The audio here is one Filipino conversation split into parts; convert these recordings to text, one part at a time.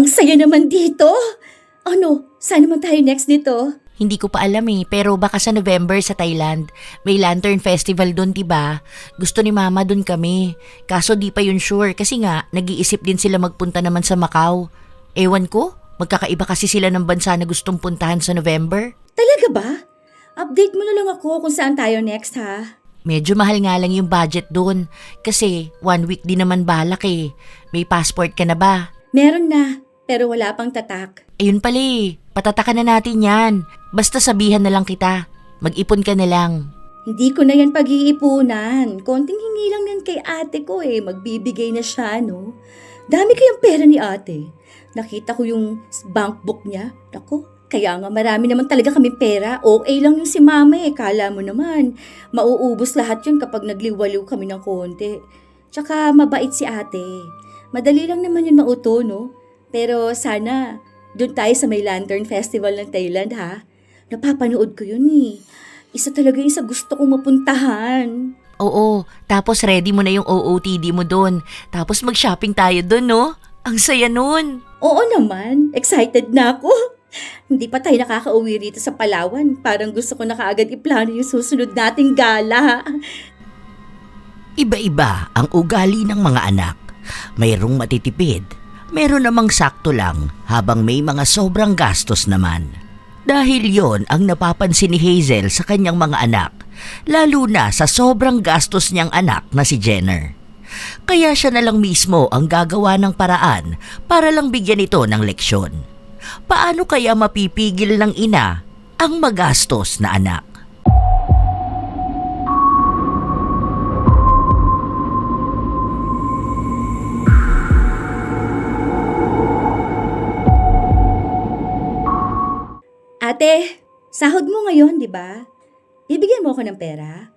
saya naman dito. Ano, saan naman tayo next nito? Hindi ko pa alam pero baka sa November sa Thailand. May Lantern Festival doon, diba? Gusto ni Mama doon kami. Kaso di pa yun sure kasi nga nag-iisip din sila magpunta naman sa Macau. Ewan ko, magkakaiba kasi sila ng bansa na gustong puntahan sa November. Talaga ba? Update mo na lang ako kung saan tayo next ha. Medyo mahal nga lang yung budget doon kasi 1 week din naman balak eh. May passport ka na ba? Meron na, pero wala pang tatak. Ayun pala patatakan na natin yan. Basta sabihan na lang kita. Mag-ipon ka na lang. Hindi ko na yan pag-iipunan. Konting hingi lang yan kay ate ko Magbibigay na siya, no? Dami kayang pera ni ate. Nakita ko yung bank book niya. Naku, kaya nga marami naman talaga kami pera. Okay lang yung si mama Kala mo naman, mauubos lahat yun kapag nagliwaliw kami ng konti. Tsaka mabait si ate. Madali lang naman yun mauto, no? Pero sana, doon tayo sa may Lantern Festival ng Thailand, ha? Napapanood ko yun Isa talaga yung sa gusto kong mapuntahan. Oo, tapos ready mo na yung OOTD mo doon. Tapos mag-shopping tayo doon, no? Ang saya nun. Oo naman, excited na ako. Hindi pa tayo nakakauwi rito sa Palawan. Parang gusto ko na kaagad iplano yung susunod nating gala. Iba-iba ang ugali ng mga anak. Mayroong matitipid, meron namang sakto lang habang may mga sobrang gastos naman. Dahil yon ang napapansin ni Hazel sa kanyang mga anak, lalo na sa sobrang gastos niyang anak na si Jenner. Kaya siya na lang mismo ang gagawa ng paraan para lang bigyan ito ng leksyon. Paano kaya mapipigil ng ina ang magastos na anak? Ate, sahod mo ngayon, di ba? Bibigyan mo ako ng pera?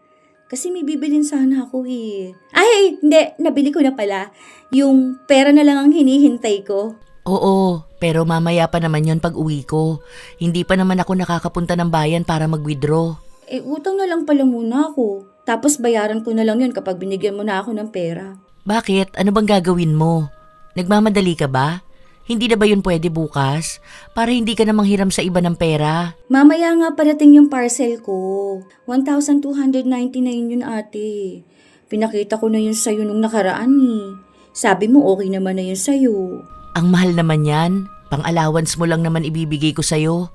Kasi may bibilin sana ako Ay, hindi. Nabili ko na pala. Yung pera na lang ang hinihintay ko. Oo, pero mamaya pa naman yon pag uwi ko. Hindi pa naman ako nakakapunta ng bayan para mag-withdraw. Utang na lang pala muna ako. Tapos bayaran ko na lang yun kapag binigyan mo na ako ng pera. Bakit? Ano bang gagawin mo? Nagmamadali ka ba? Hindi na ba yun pwede bukas? Para hindi ka na manghiram sa iba ng pera. Mamaya nga parating yung parcel ko. 1,299 yun ate. Pinakita ko na yun sa'yo nung nakaraan Sabi mo okay naman na yun sa'yo. Ang mahal naman yan. Pang-allowance mo lang naman ibibigay ko sa'yo.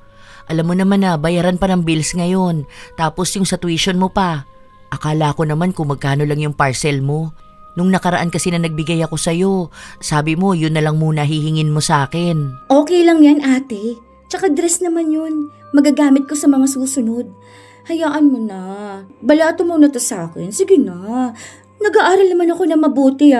Alam mo naman na bayaran pa ng bills ngayon. Tapos yung sa tuition mo pa. Akala ko naman kung magkano lang yung parcel mo. Nung nakaraan kasi na nagbigay ako sa'yo, sabi mo yun na lang muna hihingin mo sa akin. Okay lang yan ate. Tsaka dress naman yun. Magagamit ko sa mga susunod. Hayaan mo na. Balato mo na to sa akin. Sige na. Nag-aaral naman ako na mabuti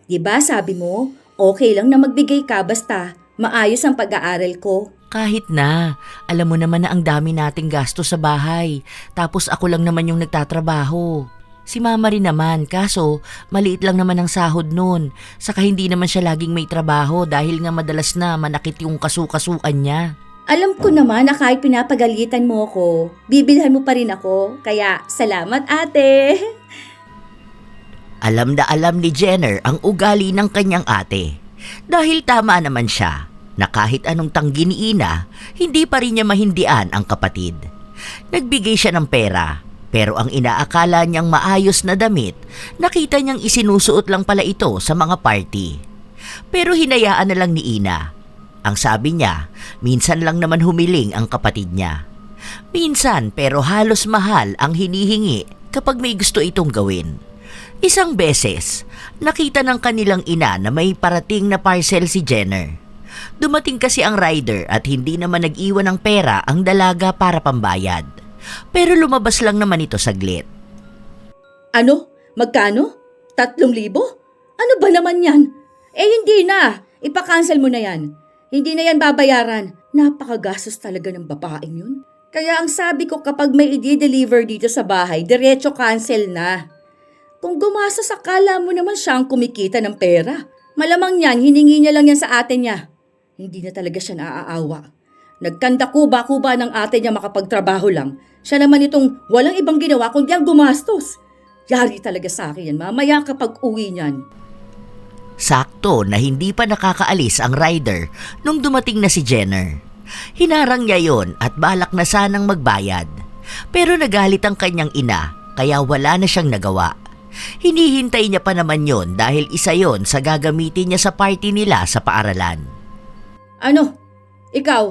Diba sabi mo, okay lang na magbigay ka basta maayos ang pag-aaral ko. Kahit na, alam mo naman na ang dami nating gasto sa bahay. Tapos ako lang naman yung nagtatrabaho. Si mama rin naman, kaso maliit lang naman ang sahod nun. Saka hindi naman siya laging may trabaho dahil nga madalas na manakit yung kasukasuan niya. Alam ko naman na kahit pinapagalitan mo ako, bibilhan mo pa rin ako. Kaya salamat ate. Alam na alam ni Jenner ang ugali ng kanyang ate. Dahil tama naman siya na kahit anong tanggi ni Ina, hindi pa rin niya mahindian ang kapatid. Nagbigay siya ng pera. Pero ang inaakala niyang maayos na damit, nakita niyang isinusuot lang pala ito sa mga party. Pero hinayaan na lang ni Ina. Ang sabi niya, minsan lang naman humiling ang kapatid niya. Minsan pero halos mahal ang hinihingi kapag may gusto itong gawin. Isang beses, nakita ng kanilang ina na may parating na parcel si Jenner. Dumating kasi ang rider at hindi naman nag-iwan ng pera ang dalaga para pambayad. Pero lumabas lang naman ito saglit. Ano? Magkano? 3,000? Ano ba naman yan? Hindi na. Ipa-cancel mo na yan. Hindi na yan babayaran. Napakagastos talaga ng babaeng yun. Kaya ang sabi ko kapag may i-deliver dito sa bahay, diretso cancel na. Kung gumasa sa kala mo naman siyang kumikita ng pera. Malamang yan, hiningi niya lang yan sa ate niya. Hindi na talaga siya naaawa. Nagkanda kuba-kuba ng ate niya makapagtrabaho lang. Siya naman itong walang ibang ginawa kundi ang gumastos. Yari talaga sa akin yan mamaya kapag uwi niyan. Sakto na hindi pa nakakaalis ang rider nung dumating na si Jenner. Hinarang niya yon at balak na sanang magbayad. Pero nagalit ang kanyang ina kaya wala na siyang nagawa. Hinihintay niya pa naman yon dahil isa yon sa gagamitin niya sa party nila sa paaralan. Ano? Ikaw?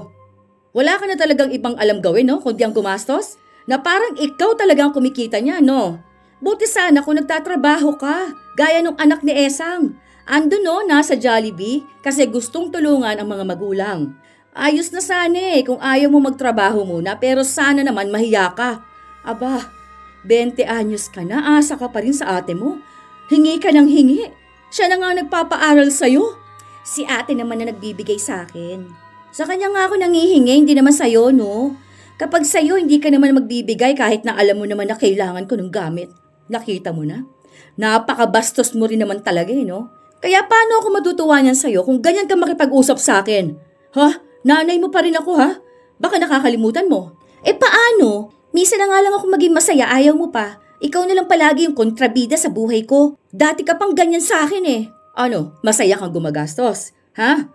Wala ka na talagang ibang alam gawin, no? Kundi ang gumastos? Na parang ikaw talagang kumikita niya, no? Buti sana kung nagtatrabaho ka, gaya nung anak ni Esang. Ando no, nasa Jollibee kasi gustong tulungan ang mga magulang. Ayos na sana kung ayaw mo magtrabaho muna pero sana naman mahiya ka. Aba, 20 anyos ka na, asa ka pa rin sa ate mo. Hingi ka ng hingi. Siya na nga nagpapaaral sa'yo. Si ate naman na nagbibigay sa akin. Sa kanya nga ako nangihingi, hindi naman sa'yo, no? Kapag sa'yo, hindi ka naman magbibigay kahit na alam mo naman na kailangan ko ng gamit. Nakita mo na? Napakabastos mo rin naman talaga, no? Kaya paano ako matutuwa niyan sa'yo kung ganyan ka makipag-usap sa akin? Ha? Nanay mo pa rin ako, ha? Baka nakakalimutan mo. Paano? Misa na nga lang ako maging masaya, ayaw mo pa. Ikaw na lang palagi yung kontrabida sa buhay ko. Dati ka pang ganyan sa akin Ano, masaya kang gumagastos? Ha?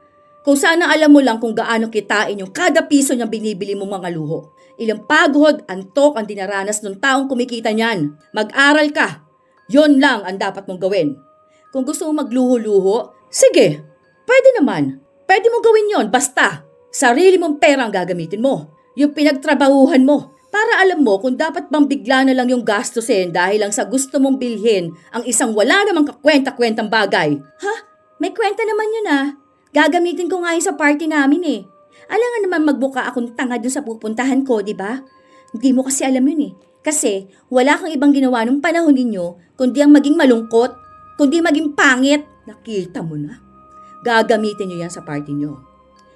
Kung sana alam mo lang kung gaano kitain yung kada piso niyang binibili mong mga luho. Ilang pagod, antok ang dinaranas ng taong kumikita niyan. Mag-aral ka. Yon lang ang dapat mong gawin. Kung gusto mo magluho-luho, sige, pwede naman. Pwede mong gawin yon basta sarili mong pera ang gagamitin mo. Yung pinagtrabahuhan mo. Para alam mo kung dapat bang bigla na lang yung gastusin dahil lang sa gusto mong bilhin ang isang wala namang kakwenta-kwentang bagay. Ha? May kwenta naman yun Gagamitin ko nga yun sa party namin Alam nga naman magbuka akong tanga dun sa pupuntahan ko, di ba? Hindi mo kasi alam yun Kasi wala kang ibang ginawa nung panahon ninyo kundi ang maging malungkot, kundi maging pangit. Nakita mo na. Gagamitin nyo yan sa party nyo.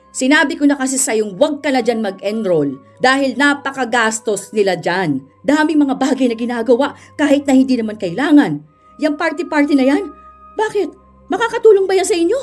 Sinabi ko na kasi sa'yong huwag ka na dyan mag-enroll dahil napakagastos nila dyan. Daming mga bagay na ginagawa kahit na hindi naman kailangan. Yang party-party na yan, bakit? Makakatulong ba yan sa inyo?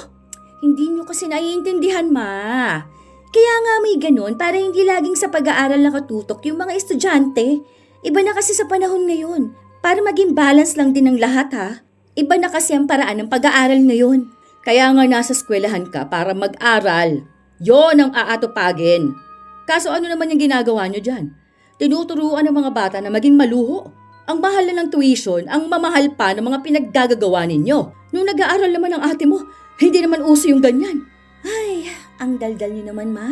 Hindi nyo kasi naiintindihan, ma. Kaya nga may ganun para hindi laging sa pag-aaral nakatutok yung mga estudyante. Iba na kasi sa panahon ngayon. Para maging balance lang din ng lahat, ha? Iba na kasi ang paraan ng pag-aaral ngayon. Kaya nga nasa eskwelahan ka para mag-aral. Yon ang aatupagin. Kaso ano naman yung ginagawa nyo dyan? Tinuturuan ng mga bata na maging maluho. Ang mahal na ng tuition, ang mamahal pa ng mga pinaggagawa ninyo. Nung nag-aaral naman ang ate mo, hindi naman uso yung ganyan. Ay, ang daldal nyo naman, ma.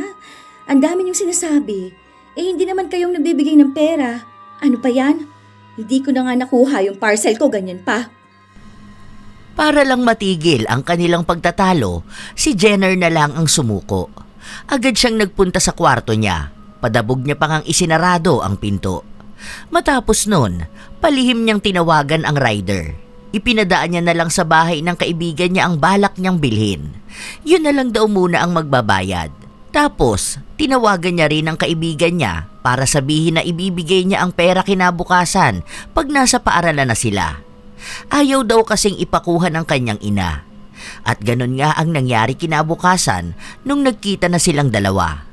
Ang dami niyong sinasabi. Hindi naman kayong nagbibigay ng pera. Ano pa yan? Hindi ko na nga nakuha yung parcel ko, ganyan pa. Para lang matigil ang kanilang pagtatalo, si Jenner na lang ang sumuko. Agad siyang nagpunta sa kwarto niya. Padabog niya pang ang isinarado ang pinto. Matapos nun, palihim niyang tinawagan ang rider. Ipinadaan niya na lang sa bahay ng kaibigan niya ang balak niyang bilhin. Yun na lang daw muna ang magbabayad. Tapos, tinawagan niya rin ang kaibigan niya para sabihin na ibibigay niya ang pera kinabukasan pag nasa paaralan na sila. Ayaw daw kasing ipakuha ng kanyang ina. At ganun nga ang nangyari kinabukasan nung nagkita na silang dalawa.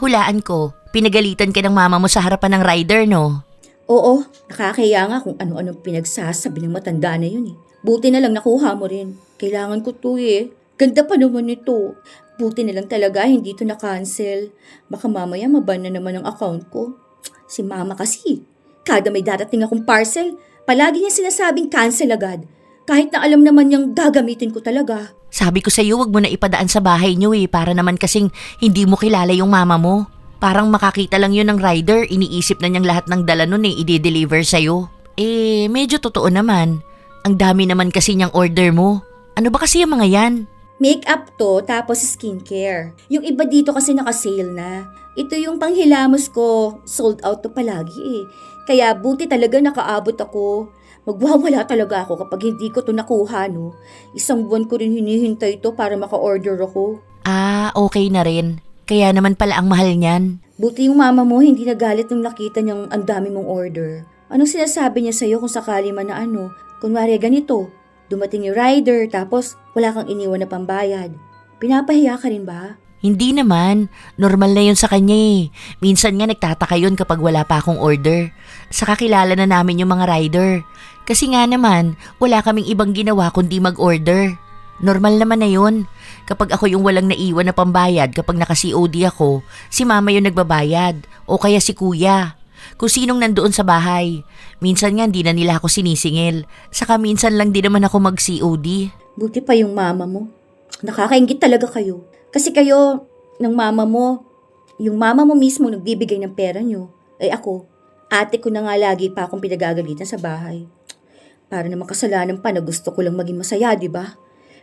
Hulaan ko, pinagalitan ka ng mama mo sa harapan ng rider, no? Oo, nakakaya nga kung ano-anong pinagsasabi ng matanda na yun Buti na lang nakuha mo rin. Kailangan ko to Ganda pa naman nito. Buti na lang talaga hindi to na-cancel. Baka mamaya maban na naman ang account ko. Si mama kasi. Kada may darating akong parcel, palagi niya sinasabing cancel agad. Kahit na alam naman niyang gagamitin ko talaga. Sabi ko sa'yo, wag mo na ipadaan sa bahay niyo para naman kasing hindi mo kilala yung mama mo. Parang makakita lang yun ng rider, iniisip na niyang lahat ng dala nun i-deliver sa'yo. Medyo totoo naman. Ang dami naman kasi niyang order mo. Ano ba kasi yung mga yan? Makeup to, tapos skincare. Yung iba dito kasi naka-sale na. Ito yung panghilamos ko, sold out to palagi Kaya buti talaga nakaabot ako. Magwawala talaga ako kapag hindi ko to nakuha, no? Isang buwan ko rin hinihintay to para maka-order ako. Okay na rin. Kaya naman pala ang mahal niyan. Buti yung mama mo hindi nagalit nung nakita niyang ang dami mong order. Anong sinasabi niya sa'yo kung sakali man na kunwari ganito, dumating yung rider tapos wala kang iniwan na pambayad. Pinapahiya ka rin ba? Hindi naman. Normal na yun sa kanya Minsan nga nagtataka yun kapag wala pa akong order. Saka kilala na namin yung mga rider. Kasi nga naman, wala kaming ibang ginawa kundi mag-order. Normal naman na yun. Kapag ako yung walang naiwan na pambayad kapag naka-COD ako, si mama yung nagbabayad o kaya si kuya. Kung sinong nandoon sa bahay. Minsan nga hindi na nila ako sinisingil. Saka minsan lang din naman ako mag-COD. Buti pa yung mama mo. Nakakaingit talaga kayo. Kasi kayo, ng mama mo, yung mama mo mismo nagbibigay ng pera nyo. Ako, ate ko na nga lagi pa akong pinagagalitan sa bahay. Para naman kasalanan pa na gusto ko lang maging masaya, di ba?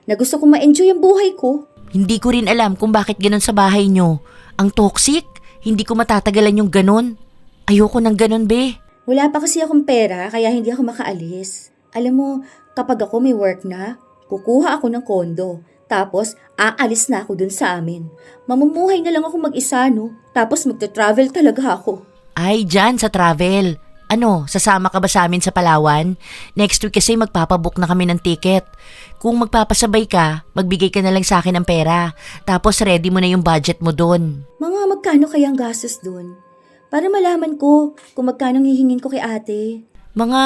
Na gusto ko ma-enjoy ang buhay ko. Hindi ko rin alam kung bakit ganun sa bahay nyo. Ang toxic. Hindi ko matatagalan yung ganun. Ayoko ng ganun, be. Wala pa kasi akong pera kaya hindi ako makaalis. Alam mo, kapag ako may work na, kukuha ako ng kondo. Tapos, aalis na ako dun sa amin. Mamumuhay na lang ako mag-isa, no? Tapos magta-travel talaga ako. Ay, dyan sa travel. Ano, sasama ka ba sa amin sa Palawan? Next week kasi magpapabook na kami ng ticket. Kung magpapasabay ka, magbigay ka na lang sa akin ng pera. Tapos ready mo na yung budget mo dun. Mga magkano kaya ang gastos dun? Para malaman ko kung magkano hihingin ko kay ate. Mga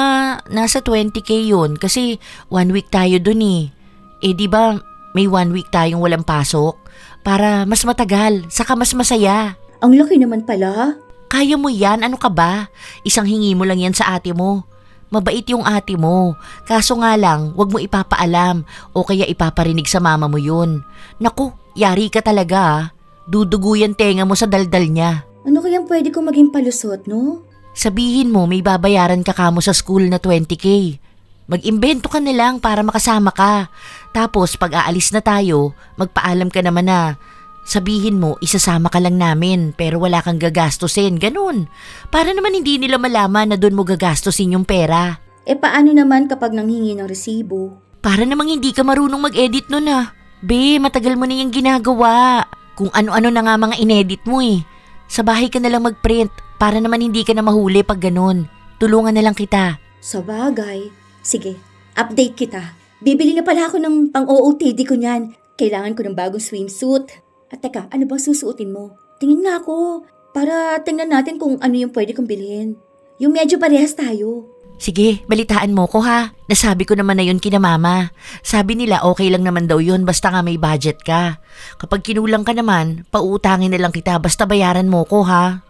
nasa 20k yun kasi 1 week tayo dun eh. Di ba may 1 week tayong walang pasok? Para mas matagal, saka mas masaya. Ang laki naman pala. Kaya mo yan, ano ka ba? Isang hingi mo lang yan sa ate mo. Mabait yung ate mo. Kaso nga lang, wag mo ipapaalam o kaya ipaparinig sa mama mo yun. Naku, yari ka talaga ah. Dudugo yan tenga mo sa daldal niya. Ano kayang pwede kong maging palusot, no? Sabihin mo may babayaran ka kamo sa school na 20k. Mag-imbento ka na lang para makasama ka. Tapos pag aalis na tayo, magpaalam ka naman na. Sabihin mo, isasama ka lang namin pero wala kang gagastusin, ganun. Para naman hindi nila malaman na doon mo gagastusin yung pera. Paano naman kapag nanghingi ng resibo? Para namang hindi ka marunong mag-edit nun ah. Be, matagal mo na yung ginagawa. Kung ano-ano na nga mga inedit mo eh. Sa bahay ka na lang mag-print para naman hindi ka na mahuli pag ganun. Tulungan na lang kita. Sa bagay. Sige, update kita. Bibili na pala ako ng pang-OOTD ko niyan. Kailangan ko ng bagong swimsuit. At teka, ano bang susuotin mo? Tingin nga ako, para tingnan natin kung ano yung pwede kong bilhin. Yung medyo parehas tayo. Sige, balitaan mo ko ha. Nasabi ko naman na yun kina mama. Sabi nila okay lang naman daw yun basta nga may budget ka. Kapag kinulang ka naman, pautangin na lang kita basta bayaran mo ko ha.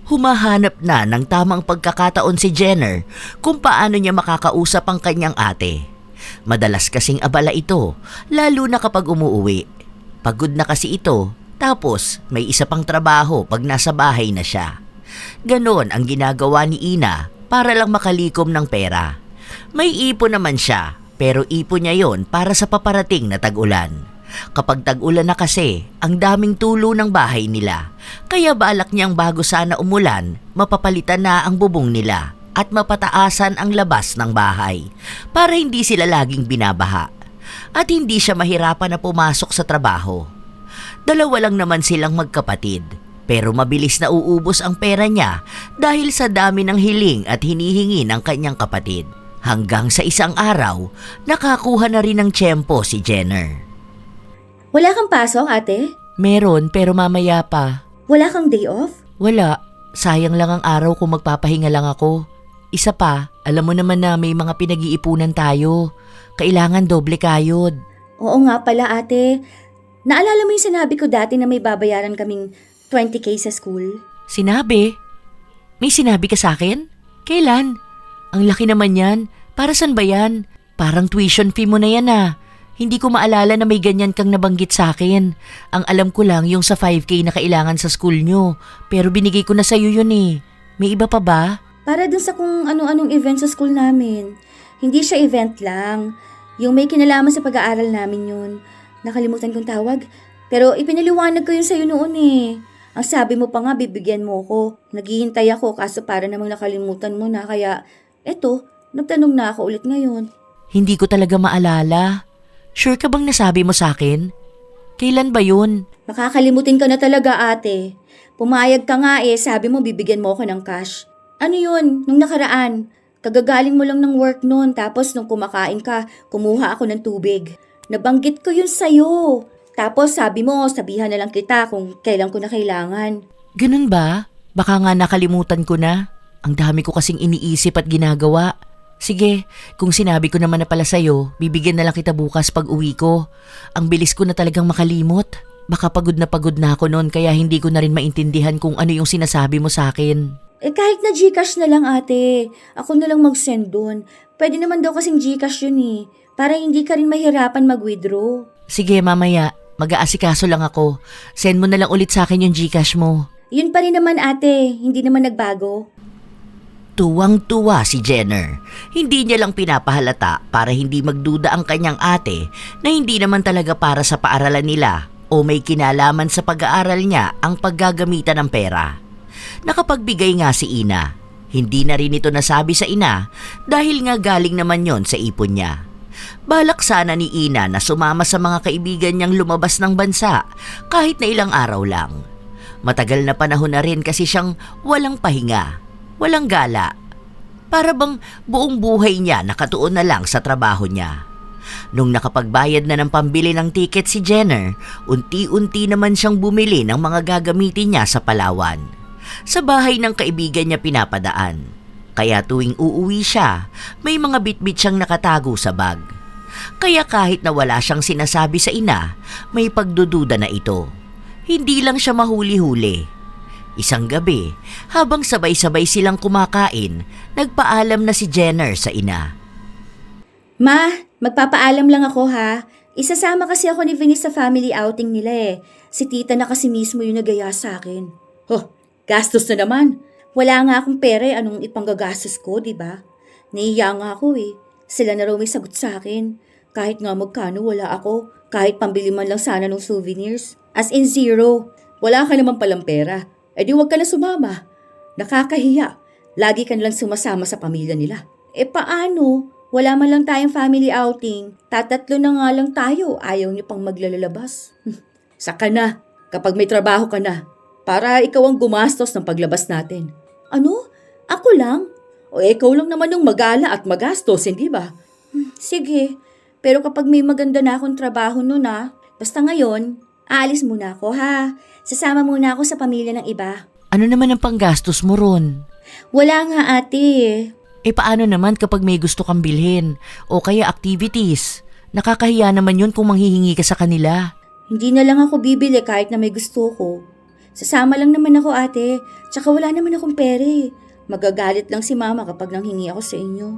Humahanap na ng tamang pagkakataon si Jenner kung paano niya makakausap ang kanyang ate. Madalas kasing abala ito, lalo na kapag umuuwi. Pagod na kasi ito, tapos may isa pang trabaho pag nasa bahay na siya. Ganon ang ginagawa ni Ina para lang makalikom ng pera. May ipon naman siya, pero ipon niya yon para sa paparating na tag-ulan. Kapag tag-ulan na kasi, ang daming tulo ng bahay nila. Kaya balak niyang bago sana umulan, mapapalitan na ang bubong nila at mapataasan ang labas ng bahay para hindi sila laging binabaha. At hindi siya mahirapan na pumasok sa trabaho. Dalawa lang naman silang magkapatid, pero mabilis na uubos ang pera niya dahil sa dami ng hiling at hinihingi ng kanyang kapatid. Hanggang sa isang araw, nakakuha na rin ng tiyempo si Jenner. Wala kang pasok, ate? Meron pero mamaya pa. Wala kang day off? Wala, sayang lang ang araw kung magpapahinga lang ako. Isa pa, alam mo naman na may mga pinag-iipunan tayo. Kailangan doble kayod. Oo nga pala, ate. Naalala mo yung sinabi ko dati na may babayaran kaming 20k sa school? Sinabi? May sinabi ka sa akin? Kailan? Ang laki naman yan. Para saan ba yan? Parang tuition fee mo na yan ah. Hindi ko maalala na may ganyan kang nabanggit sa akin. Ang alam ko lang yung sa 5k na kailangan sa school nyo. Pero binigay ko na sa'yo yun eh. May iba pa ba? Para dun sa kung anong-anong event sa school namin. Hindi siya event lang. Yung may kinalaman sa pag-aaral namin yun. Nakalimutan kong tawag. Pero ipinaliwanag ko yun sa'yo noon eh. Ang sabi mo pa nga, bibigyan mo ko. Naghihintay ako kaso para namang nakalimutan mo na. Kaya, eto, nagtanong na ako ulit ngayon. Hindi ko talaga maalala. Sure ka bang nasabi mo sa akin? Kailan ba yun? Makakalimutin ka na talaga, ate. Pumayag ka nga eh, sabi mo bibigyan mo ako ng cash. Ano yun? Nung nakaraan. Kagagaling mo lang ng work noon, tapos nung kumakain ka, kumuha ako ng tubig. Nabanggit ko yun sa'yo. Tapos sabi mo, sabihan na lang kita kung kailan ko na kailangan. Ganun ba? Baka nga nakalimutan ko na. Ang dami ko kasing iniisip at ginagawa. Sige, kung sinabi ko naman na pala sa'yo, bibigyan na lang kita bukas pag uwi ko. Ang bilis ko na talagang makalimot. Baka pagod na ako noon kaya hindi ko na rin maintindihan kung ano yung sinasabi mo sa akin. Kahit na Gcash na lang ate. Ako na lang mag-send dun. Pwede naman daw kasing Gcash yun eh. Para hindi ka rin mahirapan mag-withdraw. Sige, mamaya. Mag-aasikaso lang ako. Send mo na lang ulit sa akin yung Gcash mo. Yun pa rin naman ate. Hindi naman nagbago. Tuwang-tuwa si Jenner. Hindi niya lang pinapahalata para hindi magduda ang kanyang ate na hindi naman talaga para sa paaralan nila o may kinalaman sa pag-aaral niya ang paggagamitan ng pera. Nakapagbigay nga si Ina. Hindi na rin ito nasabi sa ina dahil nga galing naman yon sa ipon niya. Balak sana ni Ina na sumama sa mga kaibigan niyang lumabas ng bansa kahit na ilang araw lang. Matagal na panahon na rin kasi siyang walang pahinga. Walang gala. Para bang buong buhay niya nakatuon na lang sa trabaho niya. Nung nakapagbayad na ng pambili ng tiket si Jenner, unti-unti naman siyang bumili ng mga gagamitin niya sa Palawan. Sa bahay ng kaibigan niya pinapadaan. Kaya tuwing uuwi siya, may mga bitbit siyang nakatago sa bag. Kaya kahit na wala siyang sinasabi sa ina, may pagdududa na ito. Hindi lang siya mahuli-huli. Isang gabi, habang sabay-sabay silang kumakain, nagpaalam na si Jenner sa ina. Ma, magpapaalam lang ako ha. Isasama kasi ako ni Vinny sa family outing nila eh. Si tita na kasi mismo yung nagaya sa akin. Gastos na naman. Wala nga akong pera eh. Anong ipanggagastos ko, di ba? Naiiya nga ako eh. Sila na raw may sagot sa akin. Kahit nga magkano wala ako. Kahit pambili man lang sana ng souvenirs. As in zero. Wala ka naman palang pera. Di wag ka na sumama. Nakakahiya. Lagi ka nalang sumasama sa pamilya nila. Paano? Wala man lang tayong family outing. Tatatlo na nga lang tayo. Ayaw niyo pang maglalabas. Saka na. Kapag may trabaho ka na. Para ikaw ang gumastos ng paglabas natin. Ano? Ako lang? Ikaw lang naman yung magala at magastos, hindi ba? Sige. Pero kapag may maganda na akong trabaho nun basta ngayon, aalis muna ako ha. Sasama muna ako sa pamilya ng iba. Ano naman ang panggastos mo ron? Wala nga ate. Paano naman kapag may gusto kang bilhin? O kaya activities? Nakakahiya naman yun kung manghihingi ka sa kanila. Hindi na lang ako bibili kahit na may gusto ko. Sasama lang naman ako ate. Tsaka wala naman akong pera eh. Magagalit lang si mama kapag nanghingi ako sa inyo.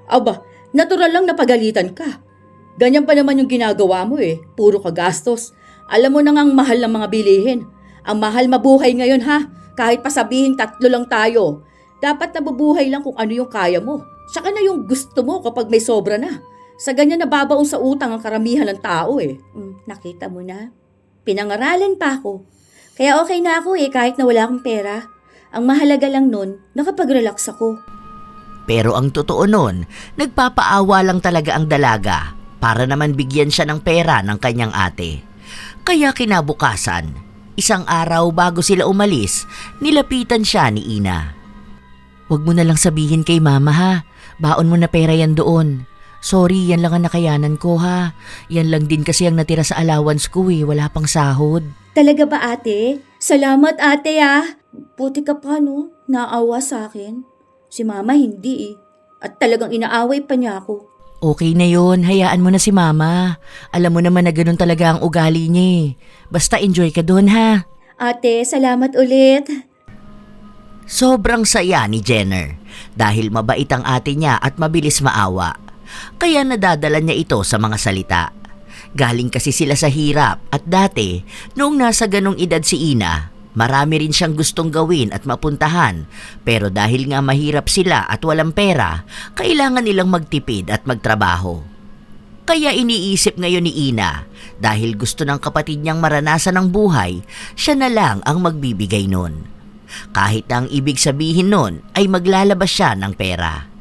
Aba, natural lang napagalitan ka. Ganyan pa naman yung ginagawa mo eh. Puro ka gastos. Alam mo na nga ang mahal ng mga bilihin. Ang mahal mabuhay ngayon ha. Kahit pa sabihin 3 lang tayo. Dapat nabubuhay lang kung ano yung kaya mo. Saka na yung gusto mo kapag may sobra na. Sa ganyan nababaon sa utang ang karamihan ng tao eh. Nakita mo na? Pinangaralan pa ako. Kaya okay na ako kahit na wala akong pera. Ang mahalaga lang nun, nakapag-relax ako. Pero ang totoo nun, nagpapaawa lang talaga ang dalaga para naman bigyan siya ng pera ng kanyang ate. Kaya kinabukasan, isang araw bago sila umalis, nilapitan siya ni Ina. Huwag mo na lang sabihin kay mama ha. Baon mo na pera yan doon. Sorry, yan lang ang nakayanan ko ha. Yan lang din kasi ang natira sa allowance ko wala pang sahod. Talaga ba ate? Salamat ate Buti ka pa no, naawa sa akin. Si mama hindi At talagang inaaway pa niya ako. Okay na yun, hayaan mo na si mama. Alam mo naman na ganun talaga ang ugali niya Basta enjoy ka doon ha. Ate, salamat ulit. Sobrang saya ni Jenner dahil mabait ang ate niya at mabilis maawa. Kaya nadadala niya ito sa mga salita. Galing kasi sila sa hirap at dati, noong nasa ganong edad si Ina, marami rin siyang gustong gawin at mapuntahan. Pero dahil nga mahirap sila at walang pera, kailangan nilang magtipid at magtrabaho. Kaya iniisip ngayon ni Ina, dahil gusto ng kapatid niyang maranasan ang buhay, siya na lang ang magbibigay nun. Kahit na ang ibig sabihin nun ay maglalabas siya ng pera.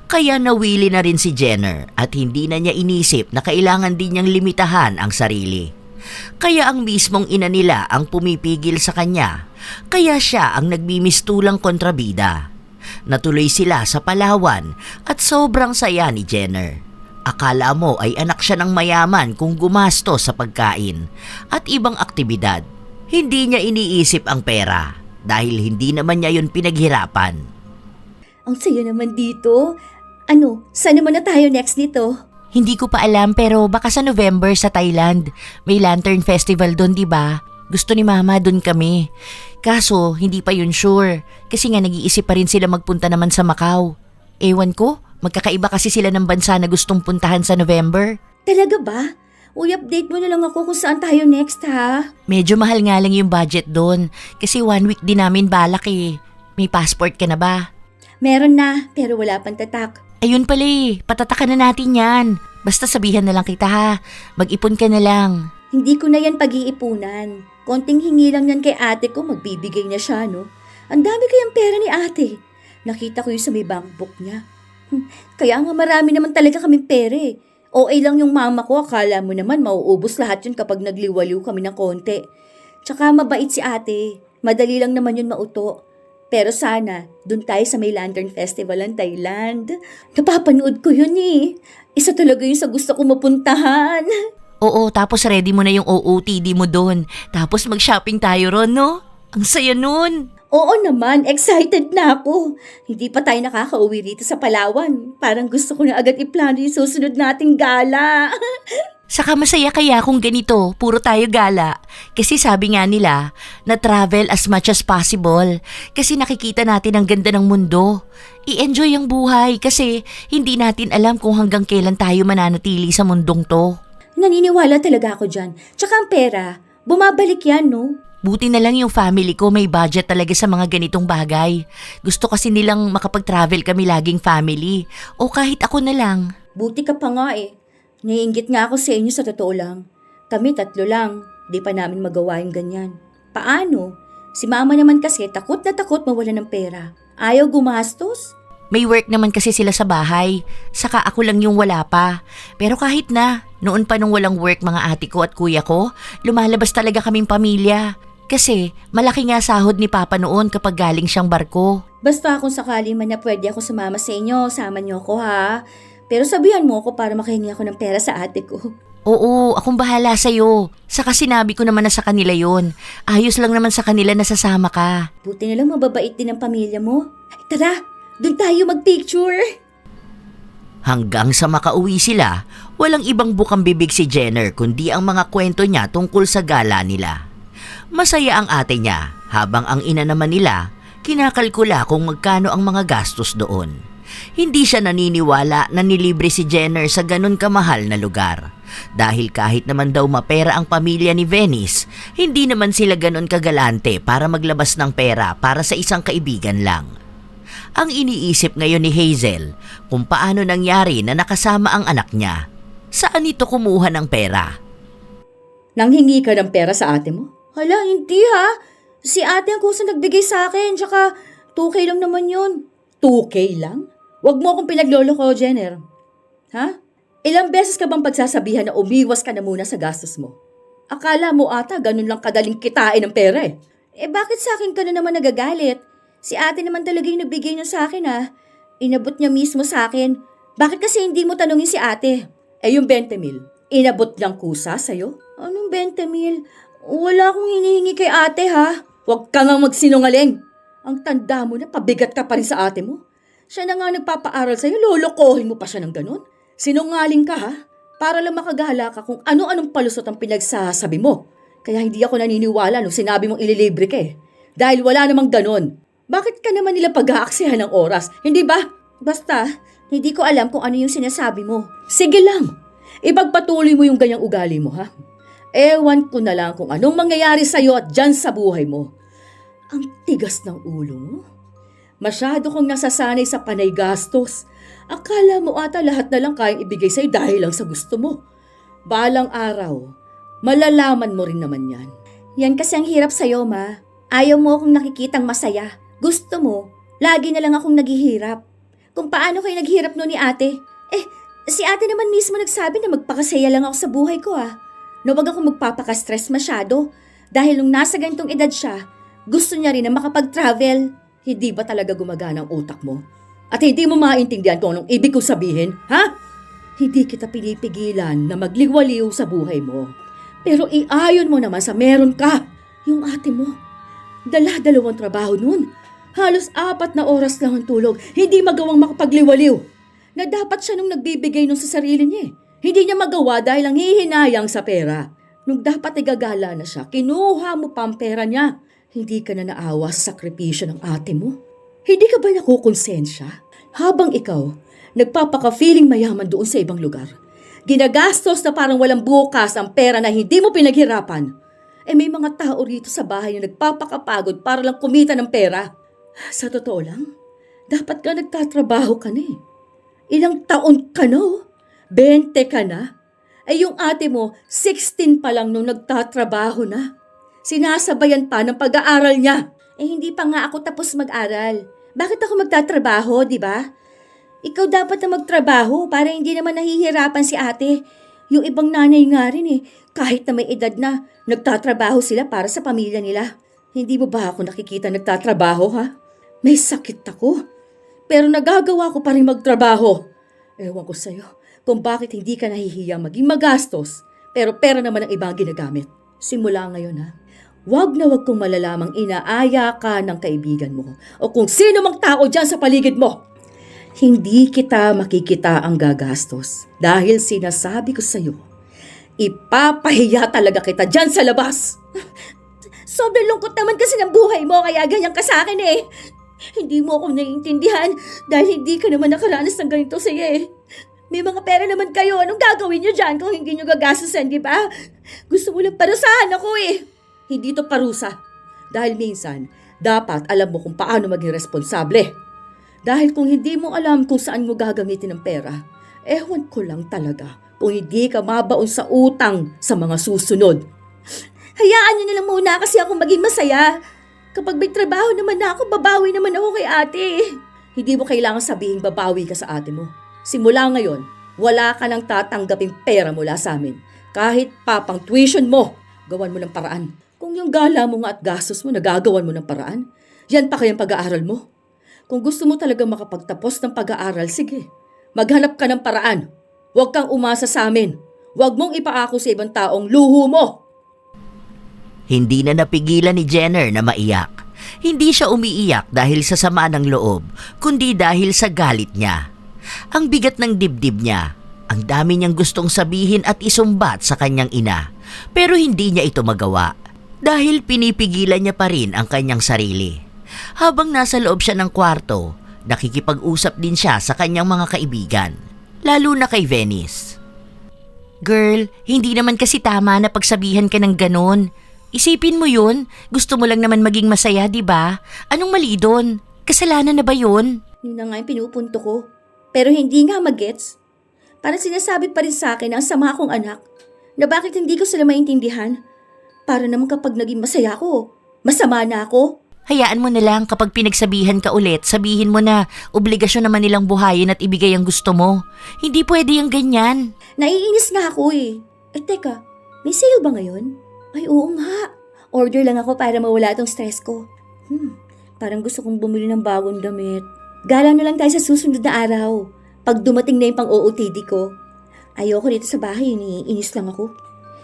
Kaya nawili na rin si Jenner at hindi na niya inisip na kailangan din niyang limitahan ang sarili. Kaya ang mismong ina nila ang pumipigil sa kanya. Kaya siya ang nagmimistulang kontrabida. Natuloy sila sa Palawan at sobrang saya ni Jenner. Akala mo ay anak siya ng mayaman kung gumasto sa pagkain at ibang aktibidad. Hindi niya iniisip ang pera dahil hindi naman niya yun pinaghirapan. Ang saya naman dito. Ano, saan naman na tayo next nito? Hindi ko pa alam pero baka sa November sa Thailand. May Lantern Festival doon, di ba? Gusto ni Mama doon kami. Kaso, hindi pa yun sure. Kasi nga nag-iisip pa rin sila magpunta naman sa Macau. Ewan ko, magkakaiba kasi sila ng bansa na gustong puntahan sa November. Talaga ba? Uy, update mo na lang ako kung saan tayo next ha. Medyo mahal nga lang yung budget doon. Kasi 1 week din namin balak eh. May passport ka na ba? Meron na, pero wala pang tatak. Ayun pala eh, patatakan na natin yan. Basta sabihan na lang kita ha. Mag-ipon ka na lang. Hindi ko na yan pag-iipunan. Konting hingi lang yan kay ate ko, magbibigay na siya, no? Ang dami kayang pera ni ate. Nakita ko yung sa may bank book niya. Kaya nga marami naman talaga kaming pera eh. OA lang yung mama ko, akala mo naman mauubos lahat yun kapag nagliwaliw kami ng konti. Tsaka mabait si ate, madali lang naman yun mauto. Pero sana, dun tayo sa may Lantern Festival ng Thailand. Napapanood ko yun eh. Isa talaga yun sa gusto ko mapuntahan. Oo, tapos ready mo na yung OOTD mo doon. Tapos mag-shopping tayo ron, no? Ang saya nun. Oo naman, excited na ako. Hindi pa tayo nakakauwi rito sa Palawan. Parang gusto ko na agad iplano yung susunod nating gala. Saka masaya kaya kung ganito, puro tayo gala. Kasi sabi nga nila, na travel as much as possible. Kasi nakikita natin ang ganda ng mundo. I-enjoy ang buhay kasi hindi natin alam kung hanggang kailan tayo mananatili sa mundong to. Naniniwala talaga ako dyan. Tsaka ang pera, bumabalik yan, no? Buti na lang yung family ko may budget talaga sa mga ganitong bagay. Gusto kasi nilang makapag-travel kami laging family. O kahit ako na lang. Buti ka pa nga eh. Naiinggit nga ako sa inyo sa totoo lang. Kami 3 lang, di pa namin magawa yung ganyan. Paano? Si mama naman kasi takot na takot mawala ng pera. Ayaw gumastos? May work naman kasi sila sa bahay. Saka ako lang yung wala pa. Pero kahit na, noon pa nung walang work mga ate ko at kuya ko, lumalabas talaga kaming pamilya. Kasi malaki nga sahod ni Papa noon kapag galing siyang barko. Basta kung sakali man na pwede ako sumama sa inyo, sama niyo ako ha. Pero sabihan mo ako para makahingi ako ng pera sa ate ko. Oo, akong bahala sa'yo. Saka sinabi ko naman na sa kanila yon. Ayos lang naman sa kanila na sasama ka. Buti na lang mababait din ang pamilya mo. Ay, tara, doon tayo magpicture. Hanggang sa makauwi sila, walang ibang bukang bibig si Jenner kundi ang mga kwento niya tungkol sa gala nila. Masaya ang ate niya habang ang ina naman nila kinakalkula kung magkano ang mga gastos doon. Hindi siya naniniwala na nilibre si Jenner sa ganun kamahal na lugar. Dahil kahit naman daw mapera ang pamilya ni Venice, hindi naman sila ganun kagalante para maglabas ng pera para sa isang kaibigan lang. Ang iniisip ngayon ni Hazel kung paano nangyari na nakasama ang anak niya. Saan ito kumuha ng pera? Nanghingi ka ng pera sa ate mo? Hala, hindi ha. Si ate ang kusa nagbigay sa akin, tsaka 2K lang naman yun. 2K lang? Huwag mo akong pinaglolo ko, Jenner. Ha? Ilang beses ka bang pagsasabihan na umiwas ka na muna sa gastos mo? Akala mo ata ganun lang kadaling kitain ng pera eh. Eh bakit sa akin ka na naman nagagalit? Si ate naman talaga yung nabigay niya sa akin ha. Inabot niya mismo sa akin. Bakit kasi hindi mo tanungin si ate? Eh yung 20 mil, inabot niyang kusa sa'yo? Anong 20 mil? Wala akong hinihingi kay ate ha. Huwag ka nga magsinungaling. Ang tanda mo na pabigat ka pa rin sa ate mo. Siya na nga nagpapaaral sa'yo, lolokohin mo pa siya ng ganun? Sinungaling ka ha? Para lang makagala ka kung ano-anong palusot ang pinagsasabi mo. Kaya hindi ako naniniwala nung sinabi mong ililibre ka eh. Dahil wala namang ganun. Bakit ka naman nila pag-aaksihan ng oras? Hindi ba? Basta, hindi ko alam kung ano yung sinasabi mo. Sige lang. Ipagpatuloy mo yung ganyang ugali mo ha. Ewan ko na lang kung anong mangyayari sa'yo at dyan sa buhay mo. Ang tigas ng ulo mo. Masyado kong nasasanay sa panay gastos. Akala mo ata lahat na lang kayang ibigay sa'yo dahil lang sa gusto mo. Balang araw, malalaman mo rin naman yan. Yan kasi ang hirap sa'yo, ma. Ayaw mo akong nakikitang masaya. Gusto mo, lagi na lang akong naghihirap. Kung paano kayo naghirap noon ni ate. Eh, si ate naman mismo nagsabi na magpakasaya lang ako sa buhay ko ah. Na wag akong magpapaka-stress masyado. Dahil nung nasa ganitong edad siya, gusto niya rin na makapag-travel. Hindi ba talaga gumagana ang utak mo? At hindi mo maintindihan kung anong ibig ko sabihin, ha? Hindi kita pinipigilan na magliwaliw sa buhay mo. Pero iayon mo naman sa meron ka. Yung ate mo, dalawang trabaho nun. Halos 4 na oras lang ang tulog, hindi magawang makapagliwaliw. na dapat siya nung nagbibigay nung sa sarili niya. Hindi niya magawa dahil ang hihinayang sa pera. Nung dapat igagala na siya, kinuha mo pa ang pera niya. Hindi ka na naawa sa sakripisyo ng ate mo. Hindi ka ba nakukonsensya? Habang ikaw, nagpapaka-feeling mayaman doon sa ibang lugar. Ginagastos na parang walang bukas ang pera na hindi mo pinaghirapan. May mga tao rito sa bahay na nagpapakapagod para lang kumita ng pera. Sa totoo lang, dapat ka nagtatrabaho ka na eh. Ilang taon ka na oh? 20 ka na? Yung ate mo, 16 pa lang nung nagtatrabaho na. Sinasabayan pa ng pag-aaral niya. Hindi pa nga ako tapos mag-aral. Bakit ako magtatrabaho, di ba? Ikaw dapat na magtrabaho para hindi naman nahihirapan si ate. Yung ibang nanay nga rin eh, kahit na may edad na, nagtatrabaho sila para sa pamilya nila. Hindi mo ba ako nakikita nagtatrabaho ha? May sakit ako. Pero nagagawa ko pa rin magtrabaho. Ewan ko sa'yo kung bakit hindi ka nahihiya maging magastos, pero pera naman ang ibang ginagamit. Simula ngayon ha, wag na wag kong malalamang inaaya ka ng kaibigan mo o kung sino mang tao dyan sa paligid mo. Hindi kita makikita ang gagastos dahil sinasabi ko sa'yo, ipapahiya talaga kita dyan sa labas. Sobrang lungkot naman kasi ng buhay mo kaya ganyan ka sa akin eh. Hindi mo ako naiintindihan dahil hindi ka naman nakaranas ng ganito sa'yo eh. May mga pera naman kayo, anong gagawin nyo dyan kung hindi nyo gagastusin, di ba? Gusto mo lang parusahan ako eh. Hindi to parusa. Dahil minsan, dapat alam mo kung paano maging responsable. Dahil kung hindi mo alam kung saan mo gagamitin ang pera, ewan ko lang talaga kung hindi ka mabaon sa utang sa mga susunod. Hayaan nyo na lang muna kasi ako maging masaya. Kapag may trabaho naman na ako, babawi naman ako kay ate. Hindi mo kailangan sabihin babawi ka sa ate mo. Simula ngayon, wala ka nang tatanggaping pera mula sa amin. Kahit papang tuition mo, gawan mo ng paraan. Kung yung gala mo nga at gastos mo, nagagawan mo ng paraan, yan pa kayang pag-aaral mo. Kung gusto mo talaga makapagtapos ng pag-aaral, sige. Maghanap ka ng paraan. Huwag kang umasa sa amin. Huwag mong ipaako sa ibang taong luho mo. Hindi na napigilan ni Jenner na maiyak. Hindi siya umiiyak dahil sa sama ng loob, kundi dahil sa galit niya. Ang bigat ng dibdib niya, ang dami niyang gustong sabihin at isumbat sa kanyang ina, pero hindi niya ito magawa dahil pinipigilan niya pa rin ang kanyang sarili. Habang nasa loob siya ng kwarto, nakikipag-usap din siya sa kanyang mga kaibigan, lalo na kay Venice. Girl, hindi naman kasi tama na pagsabihan ka ng ganon. Isipin mo yun, gusto mo lang naman maging masaya, di ba? Anong mali doon? Kasalanan na ba yun? Yun na nga yung pinupunto ko. Pero hindi nga magets. Parang sinasabi pa rin sa akin na ang sama akong anak na bakit hindi ko sila maintindihan. Para naman kapag naging masaya ko, masama na ako. Hayaan mo na lang kapag pinagsabihan ka ulit, sabihin mo na obligasyon naman nilang buhayin at ibigay ang gusto mo. Hindi pwede yung ganyan. Naiinis nga ako eh. Teka, may sale ba ngayon? Ay, oo nga. Order lang ako para mawala itong stress ko. Parang gusto kong bumili ng bagong damit. Gala na lang tayo sa susunod na araw. Pag dumating na yung pang-OOTD ko. Ayoko dito sa bahay, iniinis lang ako.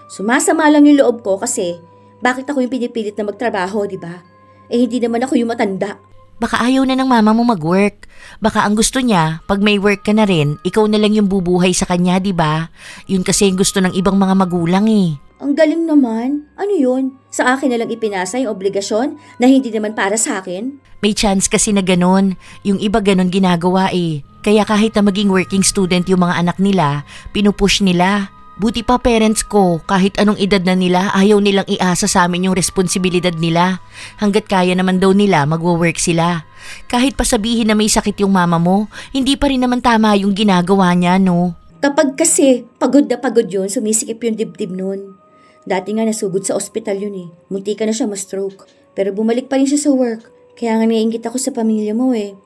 Sumasama lang yung loob ko kasi bakit ako yung pinipilit na magtrabaho, di ba? Hindi naman ako yung matanda. Baka ayaw na ng mama mo mag-work. Baka ang gusto niya, pag may work ka na rin, ikaw na lang yung bubuhay sa kanya, di ba? Yun kasi yung gusto ng ibang mga magulang eh. Ang galing naman. Ano yun? Sa akin na lang ipinasa yung obligasyon na hindi naman para sa akin? May chance kasi na ganon. Yung iba ganon ginagawa eh. Kaya kahit na maging working student yung mga anak nila, pinupush nila. Buti pa parents ko, kahit anong edad na nila, ayaw nilang iasa sa amin yung responsibilidad nila. Hanggat kaya naman daw nila, magwo-work sila. Kahit pa sabihin na may sakit yung mama mo, hindi pa rin naman tama yung ginagawa niya, no? Kapag kasi pagod na pagod yun, sumisikip yung dibdib nun. Dati nga nasugod sa ospital yun eh. Munti ka na siya ma-stroke. Pero bumalik pa rin siya sa work. Kaya nga naiingit ako sa pamilya mo eh.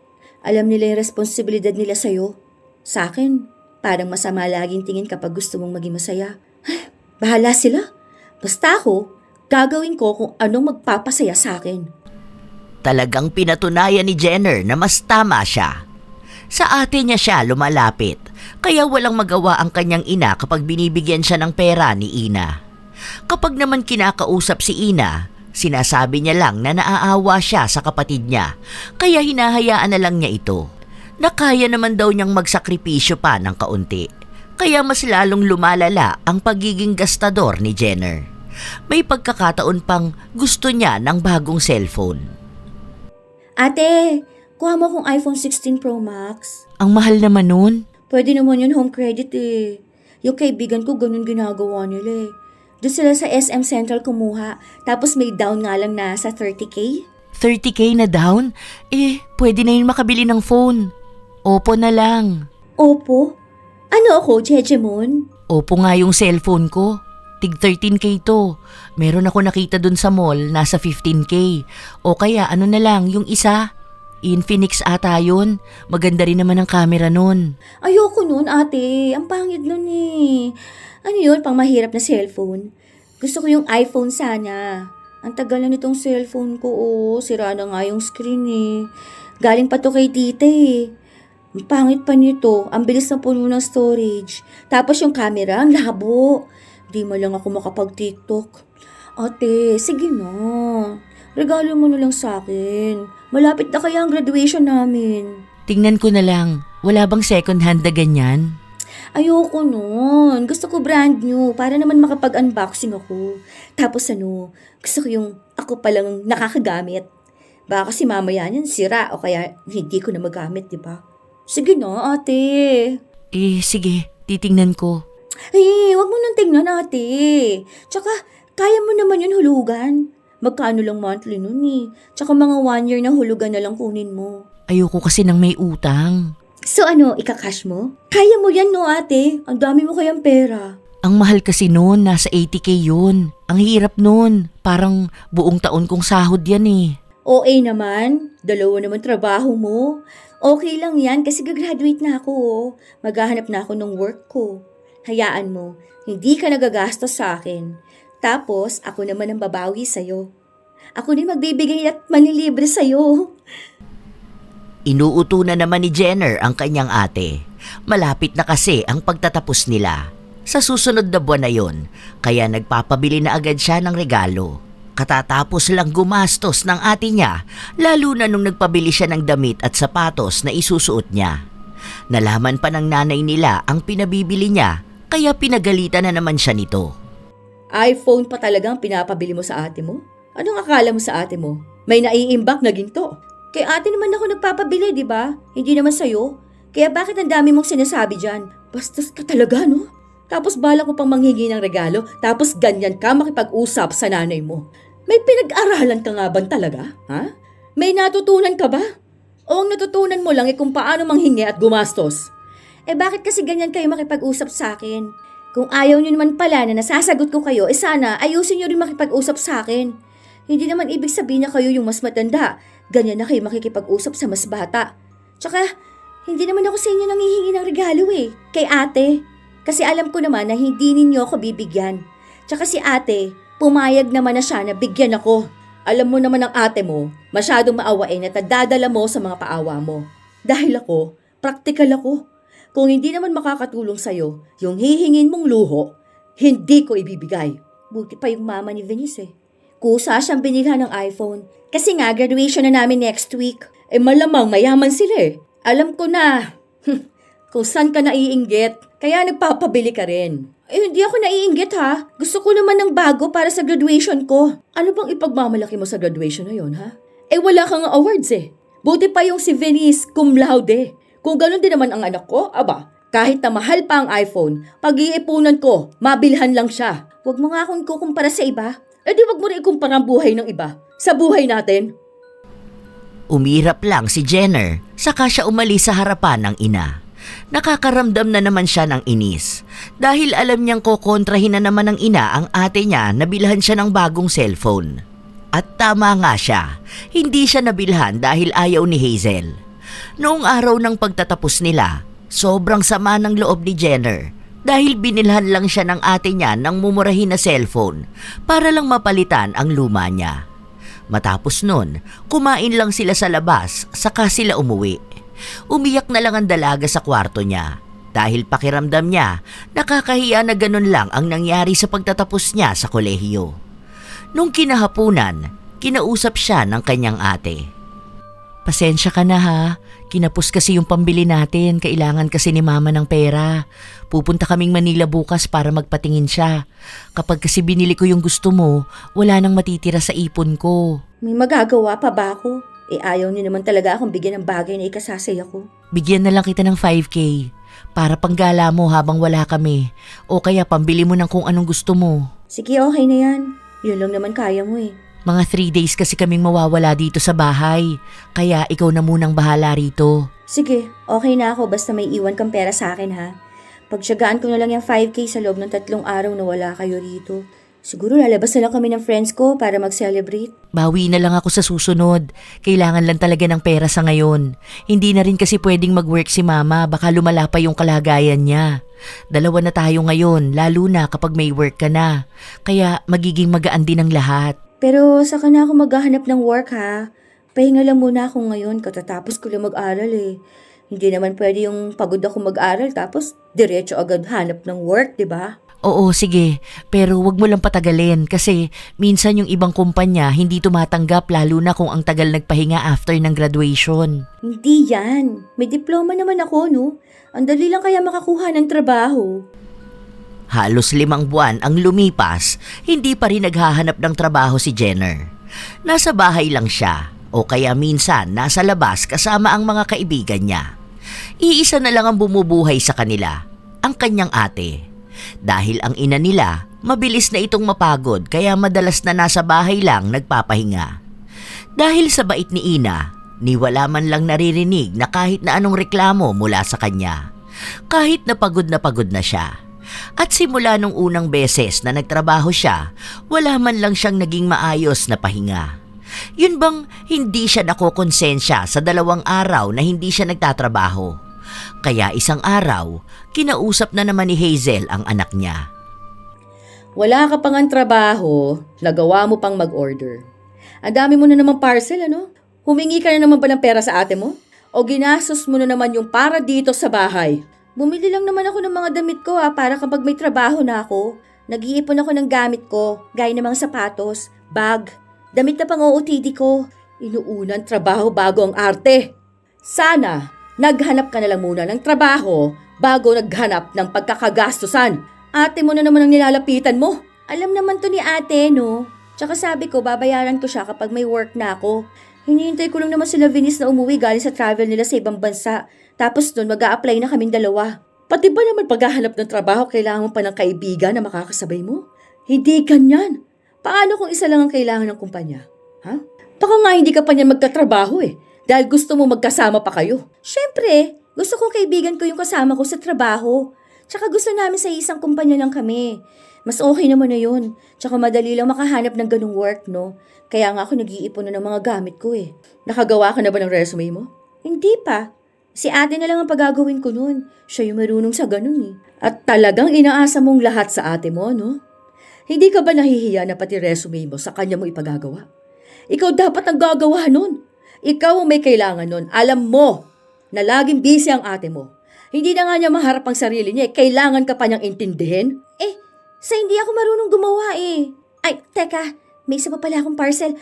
Alam nila yung responsibilidad nila sa'yo. Sa akin, parang masama laging tingin kapag gusto mong maging masaya. Bahala sila. Basta ako, gagawin ko kung anong magpapasaya sa akin. Talagang pinatunayan ni Jenner na mas tama siya. Sa ate niya siya lumalapit, kaya walang magawa ang kanyang ina kapag binibigyan siya ng pera ni Ina. Kapag naman kinakausap si Ina, sinasabi niya lang na naaawa siya sa kapatid niya, kaya hinahayaan na lang niya ito. na kaya naman daw niyang magsakripisyo pa ng kaunti. Kaya mas lalong lumalala ang pagiging gastador ni Jenner. May pagkakataon pang gusto niya ng bagong cellphone. Ate, kuha mo akong iPhone 16 Pro Max. Ang mahal naman nun. Pwede naman yun home credit eh. Yung kaibigan ko ganun ginagawa nila eh. Doon sila sa SM Central kumuha. Tapos may down nga lang na sa 30K. 30K na down? Pwede na yun makabili ng phone. Oppo na lang. Opo? Ano ako, Jejemon? Oppo nga yung cellphone ko. Tig 13K to. Meron ako nakita dun sa mall, nasa 15K. O kaya ano na lang, yung isa. Infinix ata yun. Maganda rin naman ang camera nun. Ayoko nun, ate. Ang pangit nun eh. Ano yun, pang mahirap na cellphone? Gusto ko yung iPhone sana. Ang tagal na nitong cellphone ko, oh. Sira na nga yung screen eh. Galing pa to kay tita eh. Ang pangit pa nito. Ang bilis na puno ng storage. Tapos yung camera, ang labo. Di mo lang ako makapag-TikTok. Ate, sige na. Regalo mo na lang sa akin. Malapit na kaya ang graduation namin. Tingnan ko na lang. Wala bang second hand na ganyan? Ayoko nun. Gusto ko brand new para naman makapag-unboxing ako. Tapos gusto ko yung ako palang nakakagamit. Baka kasi mamaya niyan sira o kaya hindi ko na magamit, di ba? Sige na, ate. Sige. Titingnan ko. Ay, wag mo nang tingnan, ate. Tsaka, kaya mo naman yun hulugan. Magkano lang monthly nun eh. Tsaka mga 1 year na hulugan na lang kunin mo. Ayoko kasi nang may utang. So ikakash mo? Kaya mo yan no, ate. Ang dami mo kayang pera. Ang mahal kasi noon, nasa 80K yun. Ang hirap noon. Parang buong taon kong sahod yan eh. OA naman. 2 naman trabaho mo. Okay lang yan kasi gagraduate na ako. Maghahanap na ako ng work ko. Hayaan mo, hindi ka nagagastos sa akin. Tapos, ako naman ang babawi sa'yo. Ako din magbibigay at manlilibre sa'yo. Inuuto na naman ni Jenner ang kanyang ate. Malapit na kasi ang pagtatapos nila. Sa susunod na buwan na yon, kaya nagpapabili na agad siya ng regalo. Katatapos lang gumastos ng ate niya, lalo na nung nagpabili siya ng damit at sapatos na isusuot niya. Nalaman pa ng nanay nila ang pinabibili niya, kaya pinagalitan na naman siya nito. iPhone pa talagang pinapabili mo sa ate mo? Anong akala mo sa ate mo? May naiimbak na ginto. Kay ate naman ako nagpapabili, di ba? Hindi naman sa'yo. Kaya bakit ang dami mong sinasabi dyan? Bastos ka talaga, no? Tapos balak mo pang manghingi ng regalo, tapos ganyan ka makipag-usap sa nanay mo. May pinag-aralan ka nga ba talaga? Ha? May natutunan ka ba? O ang natutunan mo lang kung paano manghingi at gumastos? Bakit kasi ganyan kayo makipag-usap sa akin? Kung ayaw nyo naman pala na nasasagot ko kayo, sana ayusin nyo rin makipag-usap sa akin. Hindi naman ibig sabihin na kayo yung mas matanda. Ganyan na kayo makikipag-usap sa mas bata. Tsaka, hindi naman ako sa inyo nangihingi ng regalo kay ate. Kasi alam ko naman na hindi ninyo ako bibigyan. Tsaka si ate, pumayag naman na siya na bigyan ako. Alam mo naman ang ate mo, masyadong maawain at nadadala mo sa mga paawa mo. Dahil ako, praktikal ako. Kung hindi naman makakatulong sa'yo, yung hihingin mong luho, hindi ko ibibigay. Buti pa yung mama ni Venice Kusa siyang binilhan ng iPhone. Kasi nga, graduation na namin next week. Malamang mayaman sila Alam ko na. Kung saan ka naiinggit, kaya nagpapabili ka rin. Hindi ako naiinggit ha. Gusto ko naman ng bago para sa graduation ko. Ano bang ipagmamalaki mo sa graduation na yon ha? Wala kang awards Buti pa yung si Venice cum laude. Kung ganun din naman ang anak ko, kahit na mahal pa ang iPhone, pag-iipunan ko, mabilhan lang siya. Huwag mo nga akong kukumpara sa iba. Di wag mo rin ikumpara ang buhay ng iba sa buhay natin. Umirap lang si Jenner, saka siya umalis sa harapan ng ina. Nakakaramdam na naman siya ng inis dahil alam niyang kokontrahin na naman ng ina ang ate niya na bilhan siya ng bagong cellphone. At tama nga siya, hindi siya nabilhan dahil ayaw ni Hazel. Noong araw ng pagtatapos nila, sobrang sama ng loob ni Jenner dahil binilhan lang siya ng ate niya ng mumurahin na cellphone para lang mapalitan ang luma niya. Matapos nun, kumain lang sila sa labas saka sila umuwi. Umiyak na lang ang dalaga sa kwarto niya dahil pakiramdam niya nakakahiya na ganun lang ang nangyari sa pagtatapos niya sa kolehiyo. Nung kinahapunan, kinausap siya ng kanyang ate. Pasensya ka na ha. Kinapos kasi yung pambili natin. Kailangan kasi ni mama ng pera. Pupunta kaming Manila bukas para magpatingin siya. Kapag kasi binili ko yung gusto mo, wala nang matitira sa ipon ko. May magagawa pa ba ako? Ayaw niyo naman talaga akong bigyan ng bagay na ikasasaya ko. Bigyan na lang kita ng 5K para panggala mo habang wala kami. O kaya pambili mo ng kung anong gusto mo. Sige, okay na yan. Yun lang naman kaya mo eh. Mga 3 days kasi kaming mawawala dito sa bahay. Kaya ikaw na munang bahala rito. Sige, okay na ako basta may iwan kang pera sa akin ha. Pagtsagaan ko na lang yung 5K sa loob ng 3 araw na wala kayo rito. Siguro lalabas na lang kami ng friends ko para mag-celebrate. Bawi na lang ako sa susunod. Kailangan lang talaga ng pera sa ngayon. Hindi na rin kasi pwedeng mag-work si mama. Baka lumala pa yung kalagayan niya. 2 na tayo ngayon, lalo na kapag may work ka na. Kaya magiging magaan din ang lahat. Pero saka na ako maghahanap ng work ha. Pahinga lang muna ako ngayon katatapos ko lang mag-aral eh. Hindi naman pwede yung pagod ako mag-aral tapos diretso agad hanap ng work, di ba? Oo, sige. Pero wag mo lang patagalin kasi minsan yung ibang kumpanya hindi tumatanggap lalo na kung ang tagal nagpahinga after ng graduation. Hindi yan. May diploma naman ako, no? Ang dali lang kaya makakuha ng trabaho. Halos 5 buwan ang lumipas, hindi pa rin naghahanap ng trabaho si Jenner. Nasa bahay lang siya o kaya minsan nasa labas kasama ang mga kaibigan niya. Iisa na lang ang bumubuhay sa kanila, ang kanyang ate. Dahil ang ina nila, mabilis na itong mapagod kaya madalas na nasa bahay lang nagpapahinga. Dahil sa bait ni Ina, ni wala man lang naririnig na kahit na anong reklamo mula sa kanya. Kahit na pagod na siya. At simula nung unang beses na nagtrabaho siya, wala man lang siyang naging maayos na pahinga. Yun bang hindi siya nakokonsensya sa 2 araw na hindi siya nagtatrabaho. Kaya isang araw, kinausap na naman ni Hazel ang anak niya. Wala ka pang ang trabaho, nagawa mo pang mag-order. Ang dami mo na naman parcel, ano? Humingi ka na naman ba ng pera sa ate mo? O ginastos mo na naman yung para dito sa bahay? Bumili lang naman ako ng mga damit ko para kapag may trabaho na ako. Nag-iipon ako ng gamit ko, gaya ng mga sapatos, bag, damit na pang-OOTD ko. Inuunang trabaho bago ang arte. Sana, naghanap ka na lang muna ng trabaho bago naghanap ng pagkakagastusan. Ate mo na naman ang nilalapitan mo. Alam naman to ni ate, no? Tsaka sabi ko, babayaran ko siya kapag may work na ako. Hinihintay ko lang naman sila Venice na umuwi galing sa travel nila sa ibang bansa. Tapos nun, mag-a-apply na kaming 2. Pati ba naman paghahanap ng trabaho, kailangan mo pa ng kaibigan na makakasabay mo? Hindi ganyan. Paano kung isa lang ang kailangan ng kumpanya? Ha? Baka nga hindi ka pa niyan magkatrabaho dahil gusto mo magkasama pa kayo. Siyempre, gusto kong kaibigan ko yung kasama ko sa trabaho. Tsaka gusto namin sa isang kumpanya lang kami. Mas okay naman na yun. Tsaka madali lang makahanap ng ganung work, no? Kaya nga ako nag-iipon na ng mga gamit ko Nakagawa ka na ba ng resume mo? Hindi pa. Si ate na lang ang pagagawin ko nun. Siya yung marunong sa ganun At talagang inaasa mong lahat sa ate mo, no? Hindi ka ba nahihiya na pati resume mo sa kanya mo ipagagawa? Ikaw dapat ang gagawa nun. Ikaw ang may kailangan nun. Alam mo na laging busy ang ate mo. Hindi na nga niya maharap ang sarili niya. Kailangan ka pa niyang intindihin. Sa hindi ako marunong gumawa Ay, teka. May isa pa pala akong parcel.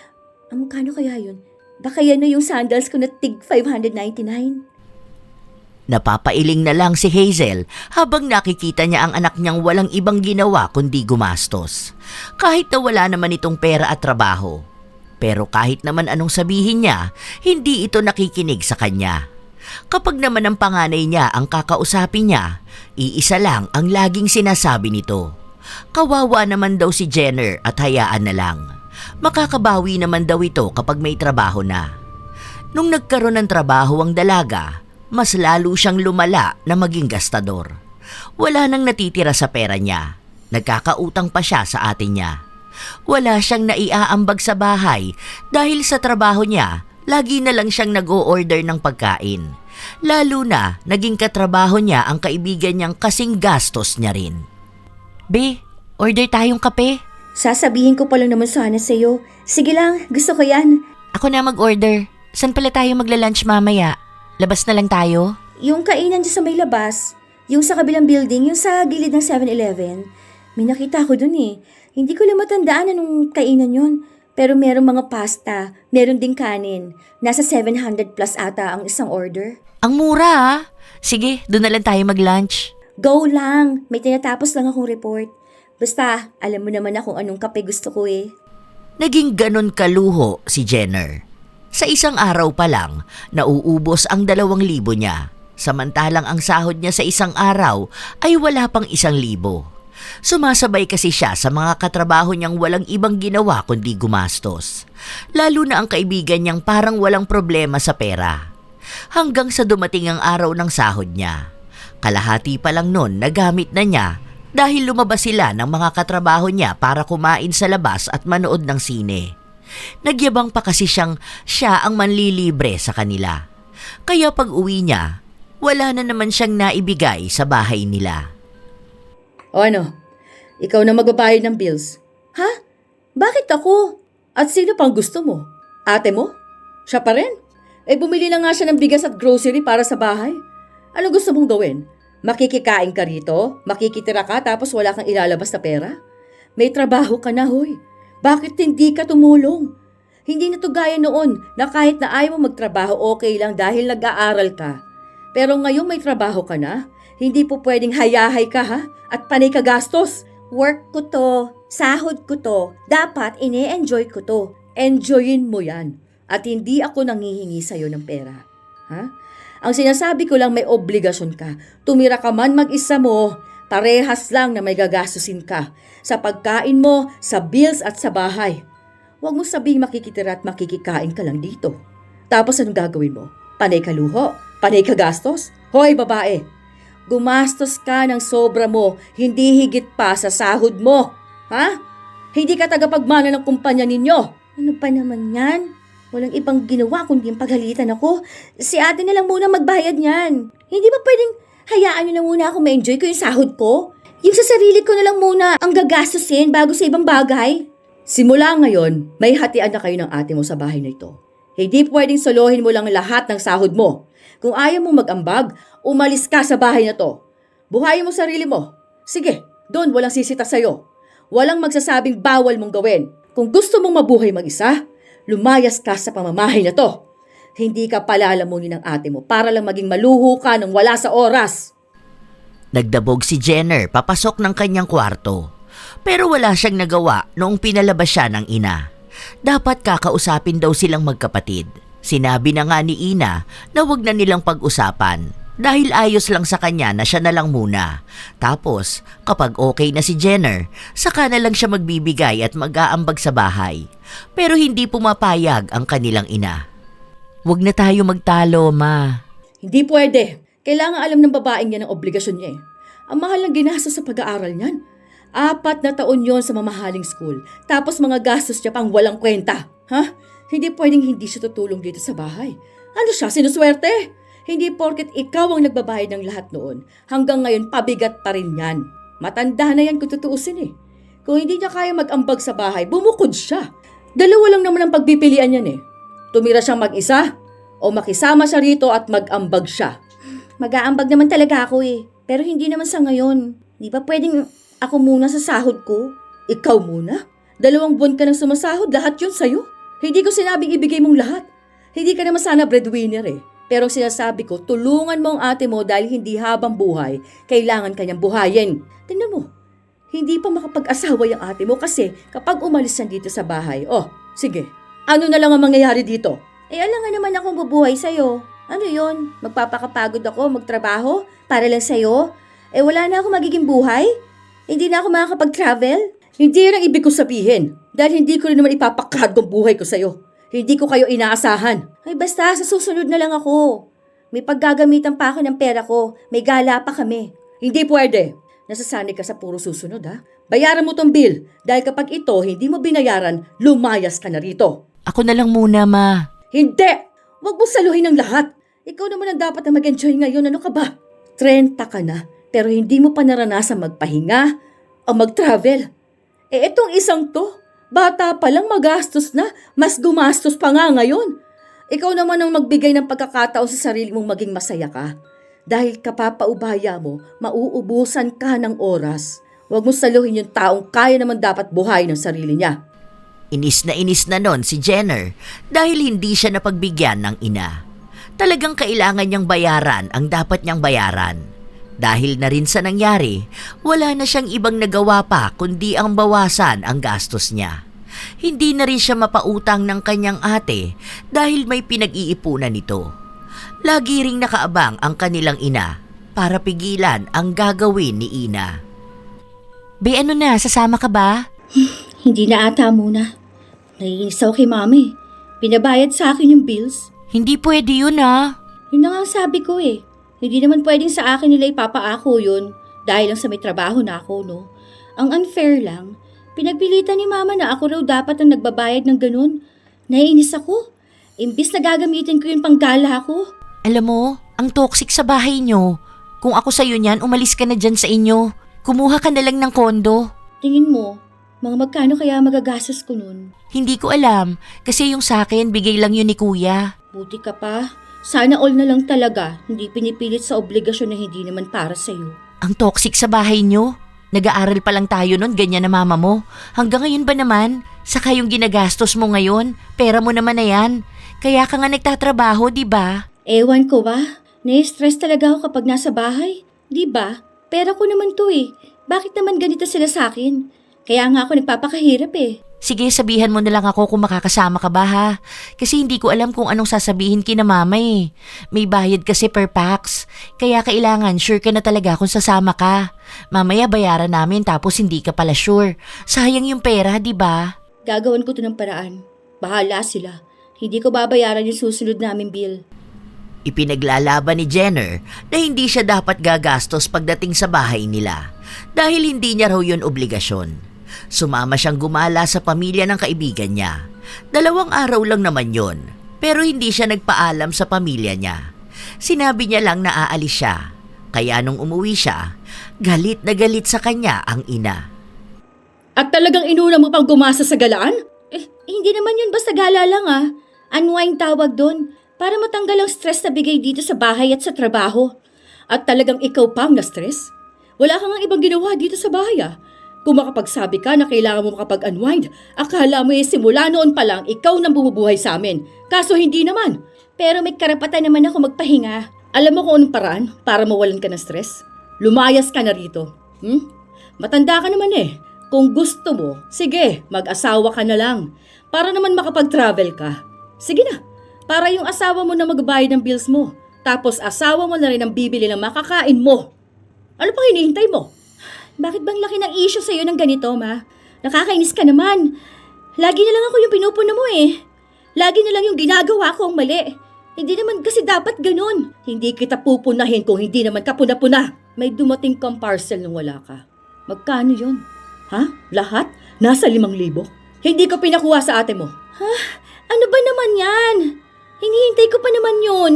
Magkano kaya yun? Baka yan na yung sandals ko na tig 599. Napapailing na lang si Hazel habang nakikita niya ang anak niyang walang ibang ginawa kundi gumastos. Kahit na wala naman itong pera at trabaho. Pero kahit naman anong sabihin niya, hindi ito nakikinig sa kanya. Kapag naman ang panganay niya ang kakausapin niya, iisa lang ang laging sinasabi nito. Kawawa naman daw si Jenner at hayaan na lang. Makakabawi naman daw ito kapag may trabaho na. Nung nagkaroon ng trabaho ang dalaga, mas lalo siyang lumala na maging gastador. Wala nang natitira sa pera niya. Nagkakautang pa siya sa ate niya. Wala siyang naiaambag sa bahay dahil sa trabaho niya, lagi na lang siyang nag-o-order ng pagkain. Lalo na naging katrabaho niya ang kaibigan niyang kasing gastos niya rin. Be, order tayong kape. Sasabihin ko pa lang naman sana sa'yo. Sige lang, gusto ko yan. Ako na mag-order. Saan pala tayo magla-lunch mamaya? Labas na lang tayo? Yung kainan dyan sa may labas, yung sa kabilang building, yung sa gilid ng 7-Eleven. May nakita ko dun Hindi ko lang matandaan anong kainan yun. Pero merong mga pasta, meron ding kanin. Nasa 700 plus ata ang isang order. Ang mura ah. Sige, doon na lang tayo mag-lunch. Go lang! May tinatapos lang akong report. Basta, alam mo naman na kung anong kape gusto ko eh. Naging ganon kaluho si Jenner. Sa isang araw pa lang, nauubos ang 2,000 niya. Samantalang ang sahod niya sa isang araw ay wala pang 1,000. Sumasabay kasi siya sa mga katrabaho niyang walang ibang ginawa kundi gumastos. Lalo na ang kaibigan niyang parang walang problema sa pera. Hanggang sa dumating ang araw ng sahod niya. Kalahati pa lang nun nagamit na niya dahil lumabas sila ng mga katrabaho niya para kumain sa labas at manood ng sine. Nagyabang pa kasi siya ang manlilibre sa kanila. Kaya pag uwi niya, wala na naman siyang naibigay sa bahay nila. O ano? Ikaw na magbabayad ng bills. Ha? Bakit ako? At sino pang gusto mo? Ate mo? Siya pa rin? Bumili na nga siya ng bigas at grocery para sa bahay. Ano gusto mong gawin? Makikikain ka rito? Makikitira ka tapos wala kang ilalabas na pera? May trabaho ka na, hoy. Bakit hindi ka tumulong? Hindi na to gaya noon na kahit na ayaw mo magtrabaho okay lang dahil nag-aaral ka. Pero ngayon may trabaho ka na. Hindi po pwedeng hayahay ka ha? At panay ka gastos. Work ko to. Sahod ko to. Dapat ine-enjoy ko to. Enjoyin mo yan. At hindi ako nangihingi sa'yo ng pera. Ha? Ang sinasabi ko lang may obligasyon ka. Tumira ka man mag-isa mo. Parehas lang na may gagastusin ka. Sa pagkain mo, sa bills at sa bahay. Huwag mo sabing makikitira at makikikain ka lang dito. Tapos anong gagawin mo? Panay ka luho? Panay ka gastos? Hoy babae! Gumastos ka ng sobra mo, hindi higit pa sa sahod mo. Ha? Hindi ka tagapagmana ng kumpanya ninyo. Ano pa naman yan? Walang ibang ginawa kundi yung paghalitan ako. Si ate na lang muna magbayad niyan. Hindi ba pwedeng hayaan niyo na muna ako ma-enjoy ko yung sahod ko? Yung sa sarili ko na lang muna ang gagastusin bago sa ibang bagay. Simula ngayon, may hatian na kayo ng ate mo sa bahay na ito. Hindi pwedeng solohin mo lang lahat ng sahod mo. Kung ayaw mo mag-ambag, umalis ka sa bahay na to. Buhayin mo sarili mo. Sige, doon walang sisita sa'yo. Walang magsasabing bawal mong gawin. Kung gusto mong mabuhay mag-isa, lumayas ka sa pamamahay na to. Hindi ka palalamunin ng ate mo para lang maging maluho ka nang wala sa oras. Nagdabog si Jenner papasok ng kanyang kwarto. Pero wala siyang nagawa noong pinalabas siya ng ina. Dapat kakausapin daw silang magkapatid. Sinabi na nga ni Ina na wag na nilang pag-usapan dahil ayos lang sa kanya na siya na lang muna. Tapos, kapag okay na si Jenner, saka na lang siya magbibigay at mag-aambag sa bahay. Pero hindi pumapayag ang kanilang ina. Huwag na tayo magtalo, ma. Hindi pwede. Kailangan alam ng babaeng yan ang obligasyon niya eh. Ang mahal ng ginastos sa pag-aaral niyan. 4 na taon yon sa mamahaling school. Tapos mga gastos niya pang walang kwenta. Ha? Hindi pwedeng hindi siya tutulong dito sa bahay. Ano siya, sinuswerte? Hindi porket ikaw ang nagbabayad ng lahat noon. Hanggang ngayon, pabigat pa rin yan. Matanda na yan kung tutuusin eh. Kung hindi niya kaya mag-ambag sa bahay, bumukod siya. Dalawa lang naman ang pagpipilian yan eh. Tumira siyang mag-isa o makisama siya rito at mag-ambag siya. Mag-aambag naman talaga ako eh. Pero hindi naman sa ngayon. Di ba pwedeng ako muna sa sahod ko? Ikaw muna? 2 buwan ka nang sumasahod, lahat yun sa'yo. Hindi ko sinabing ibigay mong lahat. Hindi ka naman sana breadwinner eh. Pero sinasabi ko, tulungan mo ang ate mo dahil hindi habang buhay, kailangan kanyang buhayin. Tingnan mo, hindi pa makapag-asawa yung ate mo kasi kapag umalis yan dito sa bahay, oh, sige, ano na lang ang mangyayari dito? Alam nga naman akong bubuhay sa'yo. Ano yon? Magpapakapagod ako, magtrabaho, para lang sa'yo? Wala na ako magiging buhay? Hindi na ako makakapag-travel? Hindi yun ang ibig ko sabihin. Dahil hindi ko rin naman ipapakadong buhay ko sa'yo. Hindi ko kayo inaasahan. Basta sa susunod na lang ako. May paggagamitan pa ako ng pera ko. May gala pa kami. Hindi pwede. Nasasanay ka sa puro susunod ha. Bayaran mo tong bill. Dahil kapag ito hindi mo binayaran, lumayas ka na rito. Ako na lang muna, ma. Hindi! Huwag mo saluhin ang lahat. Ikaw naman ang dapat na mag-enjoy ngayon. Ano ka ba? 30 ka na, pero hindi mo pa naranasan magpahinga o mag-travel. Etong isang to, bata pa lang magastos na, mas gumastos pa nga ngayon. Ikaw naman ang magbigay ng pagkakataon sa sarili mong maging masaya ka. Dahil kapapaubaya mo, mauubusan ka ng oras. Huwag mo saluhin yung taong kaya naman dapat buhay ng sarili niya. Inis na nun si Jenner dahil hindi siya napagbigyan ng ina. Talagang kailangan niyang bayaran ang dapat niyang bayaran. Dahil na rin sa nangyari, wala na siyang ibang nagawa pa kundi ang bawasan ang gastos niya. Hindi na rin siya mapautang ng kanyang ate dahil may pinag-iipunan nito. Lagi ring nakaabang ang kanilang ina para pigilan ang gagawin ni Ina. Be, ano na, sasama ka ba? Hindi na ata muna. Naiinis ako kay mami. Pinabayad sa akin yung bills. Hindi pwede yun ah. Yun na nga ang sabi ko eh. Hindi naman pwedeng sa akin nila ipapaako yun dahil lang sa may trabaho na ako, no? Ang unfair lang, pinagpilitan ni mama na ako raw dapat ang nagbabayad ng ganun. Naiinis ako. Imbis na gagamitin ko yung panggala ko. Alam mo, ang toxic sa bahay nyo. Kung ako sa'yo niyan, umalis ka na dyan sa inyo. Kumuha ka na lang ng kondo. Tingin mo, mga magkano kaya magagastos ko nun? Hindi ko alam, kasi yung sa akin, bigay lang yun ni kuya. Buti ka pa. Sana all na lang talaga, hindi pinipilit sa obligasyon na hindi naman para sa'yo. Ang toxic sa bahay nyo. Nag-aaral pa lang tayo nun, ganyan na mama mo. Hanggang ngayon ba naman? Saka yung ginagastos mo ngayon, pera mo naman na yan. Kaya ka nga nagtatrabaho, di ba? Ewan ko ba? Nai-stress talaga ako kapag nasa bahay. Di ba? Pera ko naman to eh. Bakit naman ganito sila sa akin? Kaya nga ako nagpapakahirap eh. Sige, sabihan mo na lang ako kung makakasama ka ba ha. Kasi hindi ko alam kung anong sasabihin kina mama eh. May bayad kasi per pax. Kaya kailangan sure ka na talaga kung sasama ka. Mamaya bayaran namin tapos hindi ka pala sure. Sayang yung pera, di ba? Gagawan ko to ng paraan. Bahala sila. Hindi ko babayaran yung susunod namin bill. Ipinaglalaban ni Jenner na hindi siya dapat gagastos pagdating sa bahay nila dahil hindi niya raw yun obligasyon. Sumama siyang gumala sa pamilya ng kaibigan niya. 2 araw lang naman yon, pero hindi siya nagpaalam sa pamilya niya. Sinabi niya lang na aalis siya. Kaya nung umuwi siya, galit na galit sa kanya ang ina. At talagang inuna mo pang gumasa sa galaan? Hindi naman yun basta gala lang ah. Unwind tawag doon. Para matanggal ang stress na bigay dito sa bahay at sa trabaho. At talagang ikaw pang na-stress? Wala kang ibang ginawa dito sa bahay ah. Kung makapagsabi ka na kailangan mo makapag-unwind, akala mo simula noon pa lang ikaw nang bumubuhay sa amin. Kaso hindi naman. Pero may karapatan naman ako magpahinga. Alam mo kung anong paraan para mawalan ka ng stress? Lumayas ka na rito. Matanda ka naman eh. Kung gusto mo, sige, mag-asawa ka na lang. Para naman makapag-travel ka. Sige na, para yung asawa mo na magbayad ng bills mo. Tapos asawa mo na rin ang bibili ng makakain mo. Ano pang hinihintay mo? Bakit bang laki ng issue sa'yo ng ganito, ma? Nakakainis ka naman. Lagi na lang ako yung pinupuna mo eh. Lagi na lang yung ginagawa ko ang mali. Hindi naman kasi dapat ganun. Hindi kita pupunahin kung hindi naman ka puna-puna. May dumating kang parcel nung wala ka. Magkano yun? Ha? Lahat? Nasa 5,000? Hindi ko pinakuha sa ate mo. Ha? Ano ba naman yan? Hinihintay ko pa naman yun.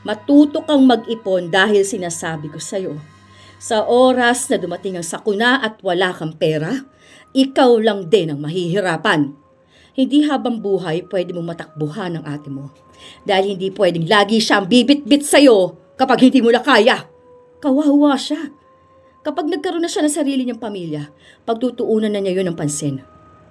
Matuto kang mag-ipon dahil sinasabi ko sa'yo. Sa oras na dumating ang sakuna at wala kang pera, ikaw lang din ang mahihirapan. Hindi habang buhay pwede mong matakbuhan ng ate mo. Dahil hindi pwedeng lagi siyang bibit-bit sa'yo kapag hindi mo na kaya. Kawawa siya. Kapag nagkaroon na siya ng sarili niyang pamilya, pagtutuunan na niya yun ng pansin.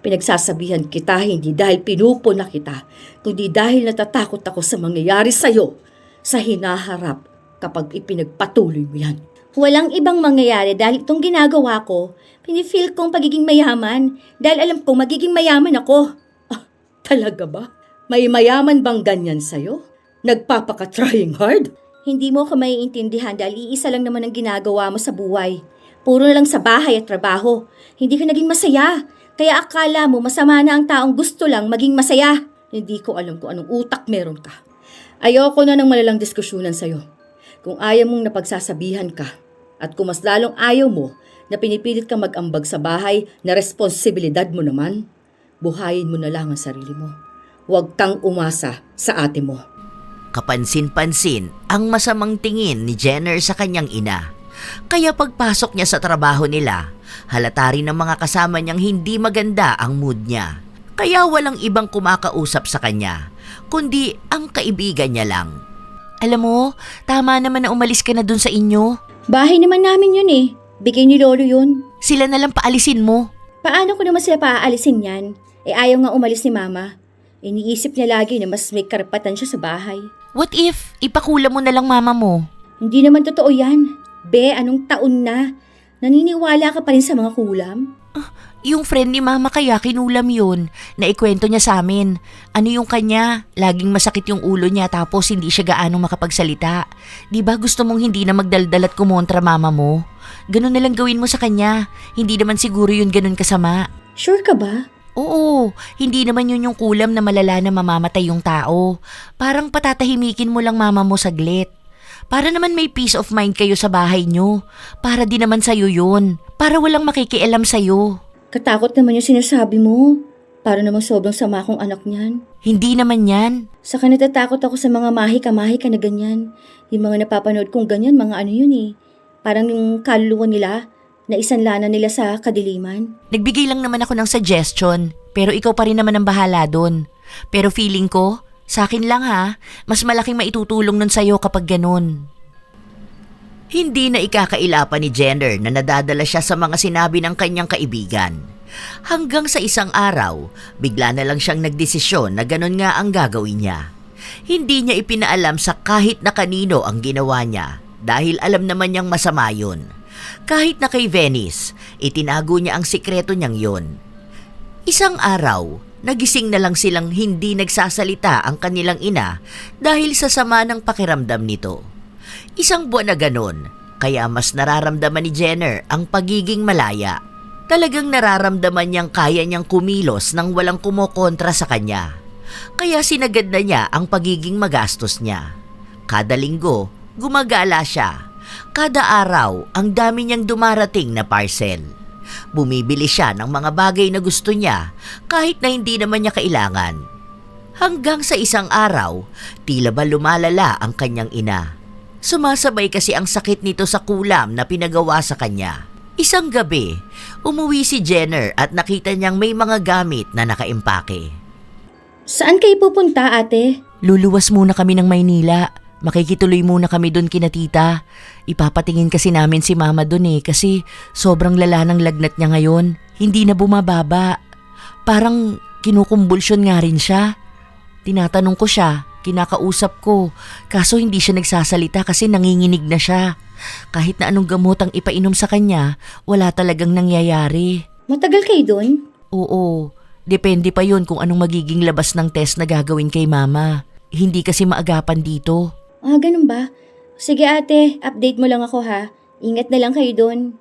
Pinagsasabihan kita hindi dahil pinupuna kita, kundi dahil natatakot ako sa mangyayari sa'yo sa hinaharap kapag ipinagpatuloy mo yan. Walang ibang mangyayari dahil itong ginagawa ko, pinifeel kong pagiging mayaman dahil alam kong magiging mayaman ako. Talaga ba? May mayaman bang ganyan sa'yo? Nagpapaka-trying hard? Hindi mo ako maiintindihan dahil iisa lang naman ang ginagawa mo sa buhay. Puro na lang sa bahay at trabaho. Hindi ka naging masaya. Kaya akala mo masama na ang taong gusto lang maging masaya. Hindi ko alam kung anong utak meron ka. Ayoko na ng malalang diskusyonan sa'yo. Kung ayaw mong napagsasabihan ka, at kung mas lalong ayaw mo na pinipilit kang mag-ambag sa bahay na responsibilidad mo naman, buhayin mo na lang ang sarili mo. Huwag kang umasa sa ate mo. Kapansin-pansin ang masamang tingin ni Jenner sa kanyang ina. Kaya pagpasok niya sa trabaho nila, halata rin ng mga kasama niyang hindi maganda ang mood niya. Kaya walang ibang kumakausap sa kanya, kundi ang kaibigan niya lang. Alam mo, tama naman na umalis ka na dun sa inyo. Bahay naman namin yun eh. Bigay ni Lolo yun. Sila na lang paalisin mo. Paano ko naman sila paaalisin yan? Ayaw nga umalis ni Mama. Iniisip niya lagi na mas may karapatan siya sa bahay. What if ipakulam mo na lang mama mo? Hindi naman totoo yan. Be, anong taon na? Naniniwala ka pa rin sa mga kulam? Yung friend ni mama kaya kinulam yun. Naikwento niya sa amin. Ano yung kanya? Laging masakit yung ulo niya tapos hindi siya gaanong makapagsalita. Di ba gusto mong hindi na magdaldal at kumontra mama mo? Ganun na lang gawin mo sa kanya. Hindi naman siguro yun ganun kasama. Sure ka ba? Oo, hindi naman yun yung kulam na malala na mamamatay yung tao. Parang patatahimikin mo lang mama mo saglit. Para naman may peace of mind kayo sa bahay nyo. Para di naman sa'yo yun. Para walang makikialam sa'yo. Katakot naman yung sinasabi mo. Para namang sobrang sama kong anak niyan. Hindi naman yan. Saka natatakot ako sa mga mahika-mahika na ganyan. Yung mga napapanood kong ganyan, mga ano yun eh. Parang yung kaluluwa nila na isanlanan nila sa kadiliman. Nagbigay lang naman ako ng suggestion. Pero ikaw pa rin naman ang bahala dun. Pero feeling ko, sa akin lang ha, mas malaking maitutulong nun sa'yo kapag ganun. Hindi na ikakaila pa ni Jenner na nadadala siya sa mga sinabi ng kanyang kaibigan. Hanggang sa isang araw, bigla na lang siyang nagdesisyon na ganun nga ang gagawin niya. Hindi niya ipinaalam sa kahit na kanino ang ginawa niya dahil alam naman niyang masama yun. Kahit na kay Venice, itinago niya ang sikreto niyang yun. Isang araw, nagising na lang silang hindi nagsasalita ang kanilang ina dahil sa sama ng pakiramdam nito. Isang buwan na ganun, kaya mas nararamdaman ni Jenner ang pagiging malaya. Talagang nararamdaman niyang kaya niyang kumilos nang walang kumokontra sa kanya. Kaya sinagad na niya ang pagiging magastos niya. Kada linggo, gumagala siya. Kada araw, ang dami niyang dumarating na parcel. Bumibili siya ng mga bagay na gusto niya kahit na hindi naman niya kailangan. Hanggang sa isang araw, tila ba lumalala ang kanyang ina. Sumasabay kasi ang sakit nito sa kulam na pinagawa sa kanya. Isang gabi, umuwi si Jenner at nakita niyang may mga gamit na nakaimpake. Saan kayo pupunta, ate? Luluwas muna kami ng Maynila. Makikituloy muna kami doon kina tita. Ipapatingin kasi namin si mama doon kasi sobrang lala ng lagnat niya ngayon. Hindi na bumababa. Parang kinukumbulsyon nga rin siya. Tinatanong ko siya, kinakausap ko. Kaso hindi siya nagsasalita kasi nanginginig na siya. Kahit na anong gamot ang ipainom sa kanya, wala talagang nangyayari. Matagal kayo doon? Oo, depende pa yun kung anong magiging labas ng test na gagawin kay mama. Hindi kasi maagapan dito. Ganun ba? Sige ate, update mo lang ako ha. Ingat na lang kayo doon.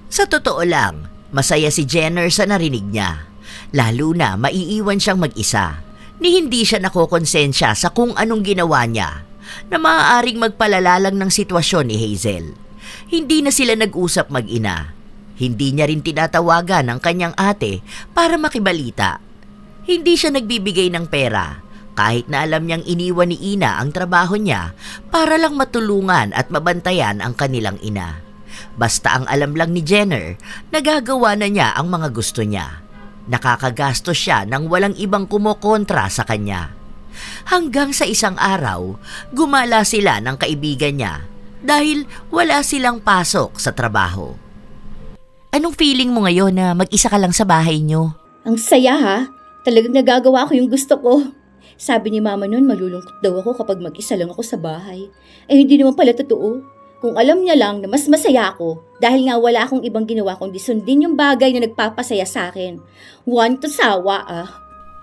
Sa totoo lang, masaya si Jenner sa narinig niya. Lalo na maiiwan siyang mag-isa. Ni hindi siya nakokonsensya sa kung anong ginawa niya na maaaring magpalala lang ng sitwasyon ni Hazel. Hindi na sila nag-usap mag-ina. Hindi niya rin tinatawagan ang kanyang ate para makibalita. Hindi siya nagbibigay ng pera kahit na alam niyang iniwan ni Ina ang trabaho niya para lang matulungan at mabantayan ang kanilang ina. Basta ang alam lang ni Jenner, nagagawa na niya ang mga gusto niya. Nakakagastos siya nang walang ibang kumokontra sa kanya. Hanggang sa isang araw, gumala sila ng kaibigan niya dahil wala silang pasok sa trabaho. Anong feeling mo ngayon na mag-isa ka lang sa bahay niyo? Ang saya ha. Talagang nagagawa ko yung gusto ko. Sabi ni mama noon, malulungkot daw ako kapag mag-isa lang ako sa bahay. Hindi naman pala totoo. Kung alam niya lang na mas masaya ako dahil nga wala akong ibang ginawa kundi sundin yung bagay na nagpapasaya sa akin. One to sawa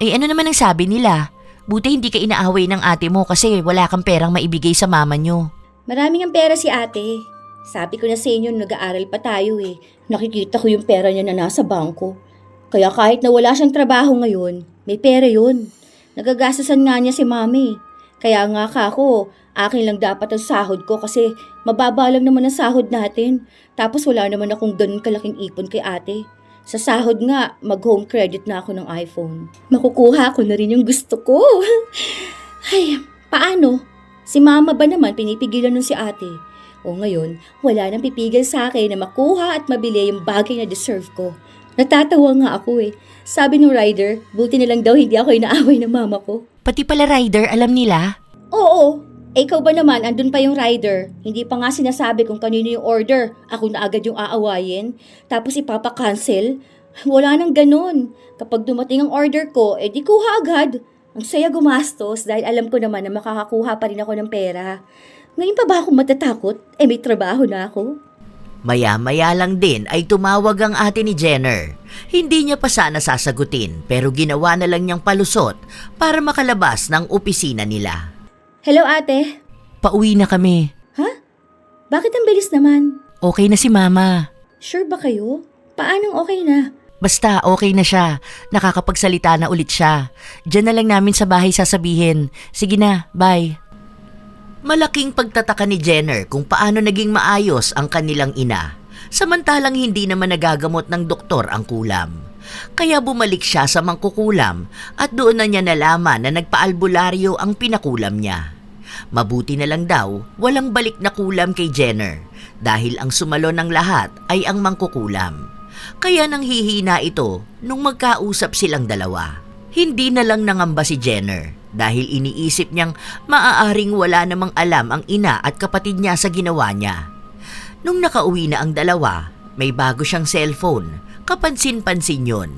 Ano naman ang sabi nila? Buti hindi ka inaaway ng ate mo kasi wala kang perang maibigay sa mama niyo. Maraming ang pera si ate. Sabi ko na sa inyo, nag-aaral pa tayo Nakikita ko yung pera niya na nasa bangko. Kaya kahit na wala siyang trabaho ngayon, may pera yun. Nagagastasan nga niya si mami. Kaya nga ako, akin lang dapat ang sahod ko kasi mababa lang naman ang sahod natin. Tapos wala naman akong ganun kalaking ipon kay ate. Sa sahod nga, mag-home credit na ako ng iPhone. Makukuha ko na rin yung gusto ko. Ay, paano? Si mama ba naman pinipigilan nun si ate? O ngayon, wala nang pipigil sa akin na makuha at mabili yung bagay na deserve ko. Natatawa nga ako Sabi ng rider, buti na lang daw hindi ako inaaway ng mama ko. Pati pala rider, alam nila? Oo. Ikaw ba naman, andun pa yung rider? Hindi pa nga sinasabi kung kanino yung order. Ako na agad yung aawayin. Tapos ipapa-cancel. Wala nang ganun. Kapag dumating ang order ko, di kuha agad. Ang saya gumastos dahil alam ko naman na makakakuha pa rin ako ng pera. Ngayon pa ba ako matatakot? May trabaho na ako. Maya-maya lang din ay tumawag ang ate ni Jenner. Hindi niya pa sana sasagutin pero ginawa na lang niyang palusot para makalabas ng opisina nila. Hello ate. Pauwi na kami. Ha? Bakit ang bilis naman? Okay na si Mama. Sure ba kayo? Paanong okay na? Basta okay na siya. Nakakapagsalita na ulit siya. Diyan na lang namin sa bahay sasabihin. Sige na, bye. Malaking pagtataka ni Jenner kung paano naging maayos ang kanilang ina, samantalang hindi naman nagagamot ng doktor ang kulam. Kaya bumalik siya sa mangkukulam at doon na niya nalaman na nagpaalbularyo ang pinakulam niya. Mabuti na lang daw walang balik na kulam kay Jenner dahil ang sumalo ng lahat ay ang mangkukulam. Kaya nang hihina ito nung magkausap silang dalawa. Hindi na lang nangamba si Jenner dahil iniisip niyang maaaring wala namang alam ang ina at kapatid niya sa ginawa niya. Nung nakauwi na ang dalawa, may bago siyang cellphone, kapansin-pansin yun.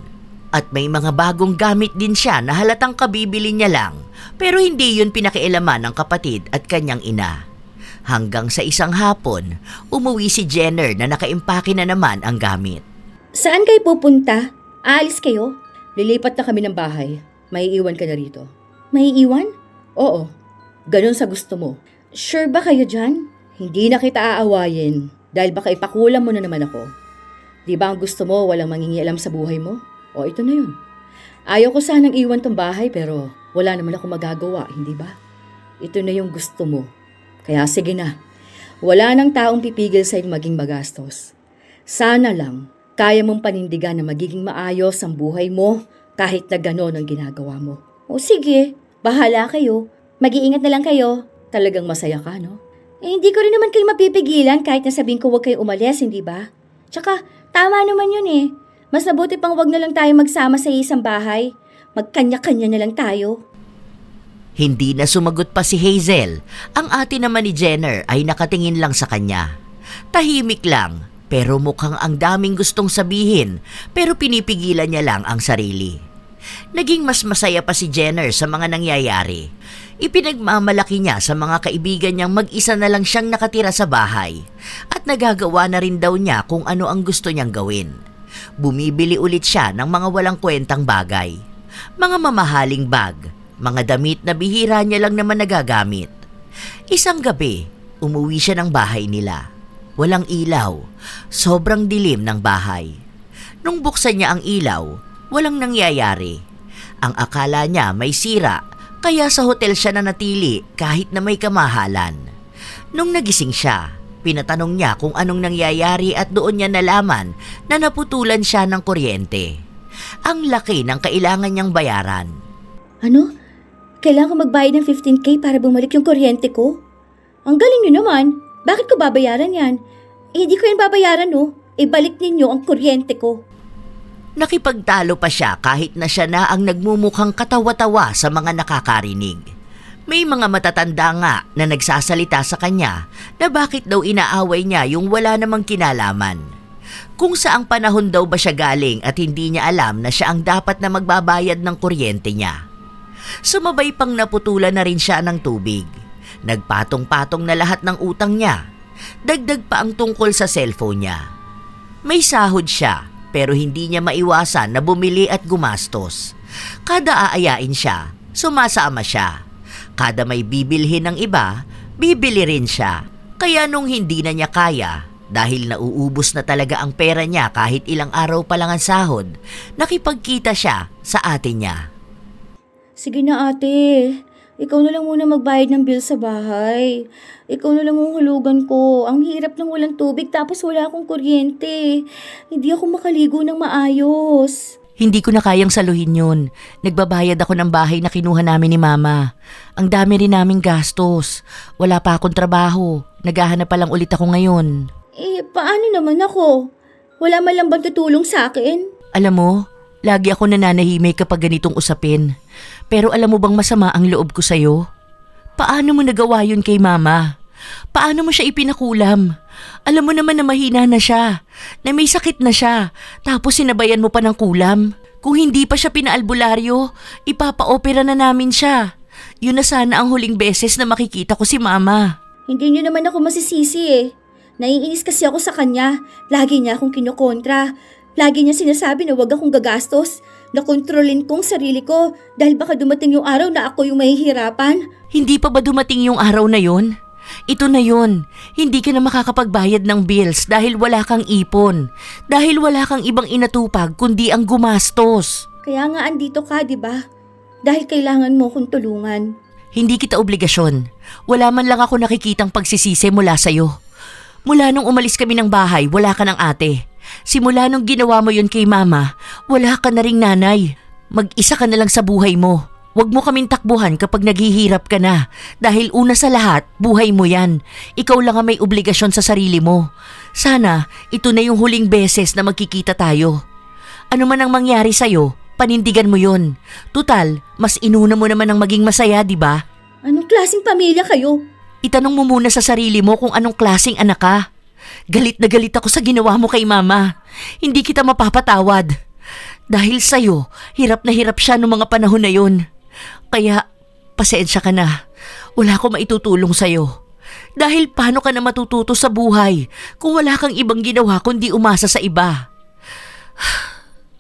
At may mga bagong gamit din siya na halatang kabibili niya lang pero hindi yun pinakialaman ng kapatid at kanyang ina. Hanggang sa isang hapon, umuwi si Jenner na nakaimpake na naman ang gamit. Saan kayo pupunta? Aalis kayo? Lilipat na kami ng bahay. May iwan ka na rito. May iwan? Oo. Ganun sa gusto mo. Sure ba kayo dyan? Hindi na kita aawayin dahil baka ipakulam mo na naman ako. Di ba ang gusto mo walang mangingialam sa buhay mo? O ito na yun. Ayaw ko sanang iwan tong bahay pero wala naman ako magagawa, hindi ba? Ito na yung gusto mo. Kaya sige na. Wala nang taong pipigil sa'yo maging magastos. Sana lang kaya mong panindigan na magiging maayos ang buhay mo kahit na gano'n ang ginagawa mo. O sige, bahala kayo. Mag-iingat na lang kayo. Talagang masaya ka, no? Hindi ko rin naman kayo mapipigilan kahit na sabihin ko huwag kayo umalis, hindi ba? Tsaka, tama naman yun eh. Mas mabuti pang wag na lang tayo magsama sa isang bahay. Magkanya-kanya na lang tayo. Hindi na sumagot pa si Hazel. Ang ate naman ni Jenner ay nakatingin lang sa kanya. Tahimik lang. Pero mukhang ang daming gustong sabihin pero pinipigilan niya lang ang sarili. Naging mas masaya pa si Jenner sa mga nangyayari. Ipinagmamalaki niya sa mga kaibigan niyang mag-isa na lang siyang nakatira sa bahay at nagagawa na rin daw niya kung ano ang gusto niyang gawin. Bumibili ulit siya ng mga walang kwentang bagay. Mga mamahaling bag, mga damit na bihira niya lang naman nagagamit. Isang gabi, umuwi siya ng bahay nila. Walang ilaw, sobrang dilim ng bahay. Nung buksan niya ang ilaw, walang nangyayari. Ang akala niya may sira, kaya sa hotel siya nanatili kahit na may kamahalan. Nung nagising siya, pinatanong niya kung anong nangyayari at doon niya nalaman na naputulan siya ng kuryente. Ang laki ng kailangan niyang bayaran. Ano? Kailangan ko magbayad ng 15K para bumalik yung kuryente ko? Ang galing niyo naman. Bakit ko babayaran yan? Hindi ko yan babayaran, no? Ibalik ninyo ang kuryente ko. Nakipagtalo pa siya kahit na siya na ang nagmumukhang katawa-tawa sa mga nakakarinig. May mga matatanda nga na nagsasalita sa kanya na bakit daw inaaway niya yung wala namang kinalaman. Kung saang panahon daw ba siya galing at hindi niya alam na siya ang dapat na magbabayad ng kuryente niya. Sumabay pang naputulan na rin siya ng tubig. Nagpatong-patong na lahat ng utang niya. Dagdag pa ang tungkol sa cellphone niya. May sahod siya pero hindi niya maiwasan na bumili at gumastos. Kada aayain siya, sumasama siya. Kada may bibilhin ng iba, bibili rin siya. Kaya nung hindi na niya kaya, dahil nauubos na talaga ang pera niya kahit ilang araw pa lang ang sahod, nakipagkita siya sa ate niya. Sige na ate, ikaw na lang muna magbayad ng bill sa bahay. Ikaw na lang ang hulugan ko. Ang hirap ng walang tubig tapos wala akong kuryente. Hindi ako makaligo ng maayos. Hindi ko na kayang saluhin yun. Nagbabayad ako ng bahay na kinuha namin ni Mama. Ang dami rin naming gastos. Wala pa akong trabaho. Naghahanap pa lang ulit ako ngayon. Paano naman ako? Wala man lang bang tutulong sa akin? Alam mo, lagi ako nananahimik kapag ganitong usapin. Pero alam mo bang masama ang loob ko sa'yo? Paano mo nagawa yun kay Mama? Paano mo siya ipinakulam? Alam mo naman na mahina na siya, na may sakit na siya, tapos sinabayan mo pa ng kulam. Kung hindi pa siya pinaalbularyo, ipapa-opera na namin siya. Yun na sana ang huling beses na makikita ko si Mama. Hindi niyo naman ako masisisi eh. Naiinis kasi ako sa kanya. Lagi niya akong kinukontra. Lagi niya sinasabi na wag akong gagastos. Nakontrolin kong sarili ko dahil baka dumating yung araw na ako yung mahihirapan. Hindi pa ba dumating yung araw na yon? Ito na yon. Hindi ka na makakapagbayad ng bills dahil wala kang ipon. Dahil wala kang ibang inatupag kundi ang gumastos. Kaya nga andito ka, di ba? Dahil kailangan mo akong tulungan. Hindi kita obligasyon. Wala man lang ako nakikitang pagsisisi mula sa'yo. Mula nung umalis kami ng bahay, wala ka ng ate. Simula nung ginawa mo yun kay Mama, wala ka na ring nanay. Mag-isa ka na lang sa buhay mo. Huwag mo kaming takbuhan kapag naghihirap ka na. Dahil una sa lahat, buhay mo yan. Ikaw lang ang may obligasyon sa sarili mo. Sana, ito na yung huling beses na magkikita tayo. Ano man ang mangyari sa'yo, panindigan mo yun. Tutal, mas inuna mo naman ang maging masaya, di ba? Anong klaseng pamilya kayo? Itanong mo muna sa sarili mo kung anong klaseng anak ka. Galit na galit ako sa ginawa mo kay Mama. Hindi kita mapapatawad. Dahil sa'yo, hirap na hirap siya noong mga panahon na yun. Kaya, pasensya ka na. Wala ko maitutulong sa'yo. Dahil paano ka na matututo sa buhay kung wala kang ibang ginawa kundi umasa sa iba?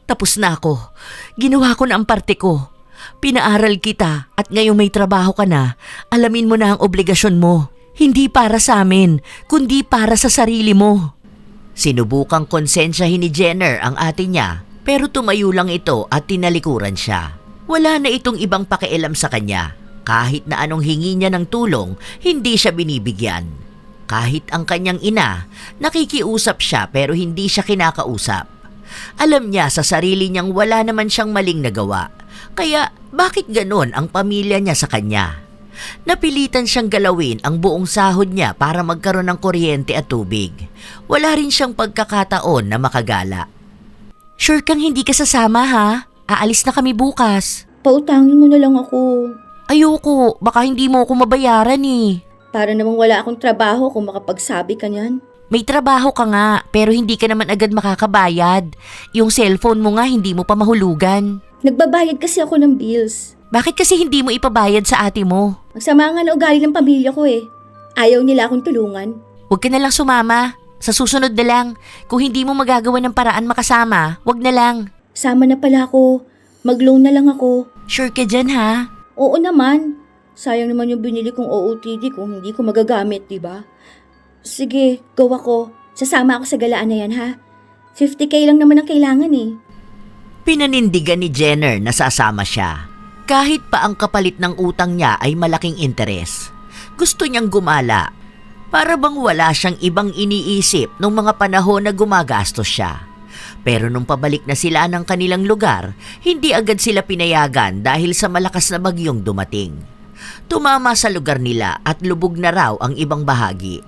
Tapos na ako. Ginawa ko na ang parte ko. Pinaaral kita at ngayong may trabaho ka na, alamin mo na ang obligasyon mo. Hindi para sa amin, kundi para sa sarili mo. Sinubukang konsensyahin ni Jenner ang ate niya pero tumayo lang ito at tinalikuran siya. Wala na itong ibang pakialam sa kanya. Kahit na anong hingi niya ng tulong, hindi siya binibigyan. Kahit ang kanyang ina, nakikiusap siya pero hindi siya kinakausap. Alam niya sa sarili niyang wala naman siyang maling nagawa. Kaya bakit ganon ang pamilya niya sa kanya? Napilitan siyang galawin ang buong sahod niya para magkaroon ng kuryente at tubig. Wala rin siyang pagkakataon na makagala. Sure kang hindi ka sasama ha? Aalis na kami bukas. Pautangin mo na lang ako. Ayoko, baka hindi mo ako mabayaran eh. Para namang wala akong trabaho kung makapagsabi ka niyan. May trabaho ka nga, pero hindi ka naman agad makakabayad. Yung cellphone mo nga hindi mo pa mahulugan. Nagbabayad kasi ako ng bills. Bakit kasi hindi mo ipabayad sa ate mo? Magsama nga na ugali ng pamilya ko eh. Ayaw nila akong tulungan. Huwag ka na lang sumama. Sa susunod na lang. Kung hindi mo magagawa ng paraan makasama, huwag na lang. Sama na pala ako. Mag-loan na lang ako. Sure ka dyan ha? Oo naman. Sayang naman yung binili kong OOTD kung hindi ko magagamit, di ba? Sige, go ako. Sasama ako sa galaan na yan ha. 50k lang naman ang kailangan eh. Pinanindigan ni Jenner na sasama siya. Kahit pa ang kapalit ng utang niya ay malaking interes. Gusto niyang gumala. Para bang wala siyang ibang iniisip nung mga panahon na gumagastos siya. Pero nung pabalik na sila ng kanilang lugar, hindi agad sila pinayagan dahil sa malakas na bagyong dumating. Tumama sa lugar nila at lubog na raw ang ibang bahagi.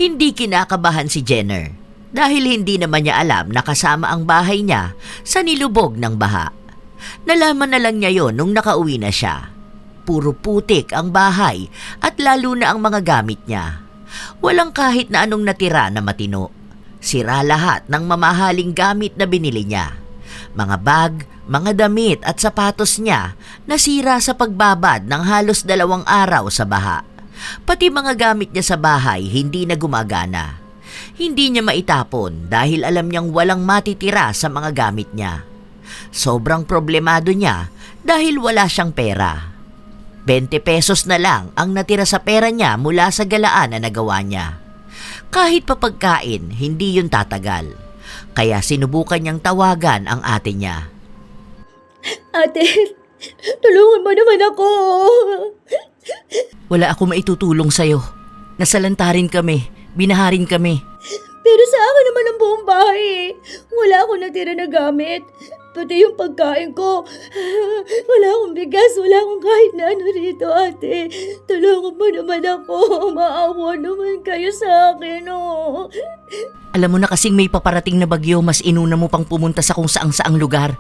Hindi kinakabahan si Jenner dahil hindi naman niya alam na kasama ang bahay niya sa nilubog ng baha. Nalaman na lang niya yon nung nakauwi na siya. Puro putik ang bahay at lalo na ang mga gamit niya. Walang kahit na anong natira na matino. Sira lahat ng mamahaling gamit na binili niya. Mga bag, mga damit at sapatos niya nasira sa pagbabad ng halos 2 araw sa baha. Pati mga gamit niya sa bahay hindi na gumagana. Hindi niya maitapon dahil alam niyang walang matitira sa mga gamit niya. Sobrang problemado niya dahil wala siyang pera. 20 pesos na lang ang natira sa pera niya mula sa galaan na nagawa niya. Kahit pa pagkain, hindi yun tatagal. Kaya sinubukan niyang tawagan ang ate niya. Ate, tulungan mo naman ako. Wala ako maitutulong sa'yo. Nasalantarin kami, binaharin kami. Pero sa akin naman ang buong bahay eh. Wala akong natira na gamit. Pati yung pagkain ko. Wala akong bigas, wala akong kahit na ano rito, ate. Tulungan mo naman ako. Maawa naman kayo sa akin, oh. Alam mo na kasing may paparating na bagyo, mas inuna mo pang pumunta sa kung saang-saang lugar.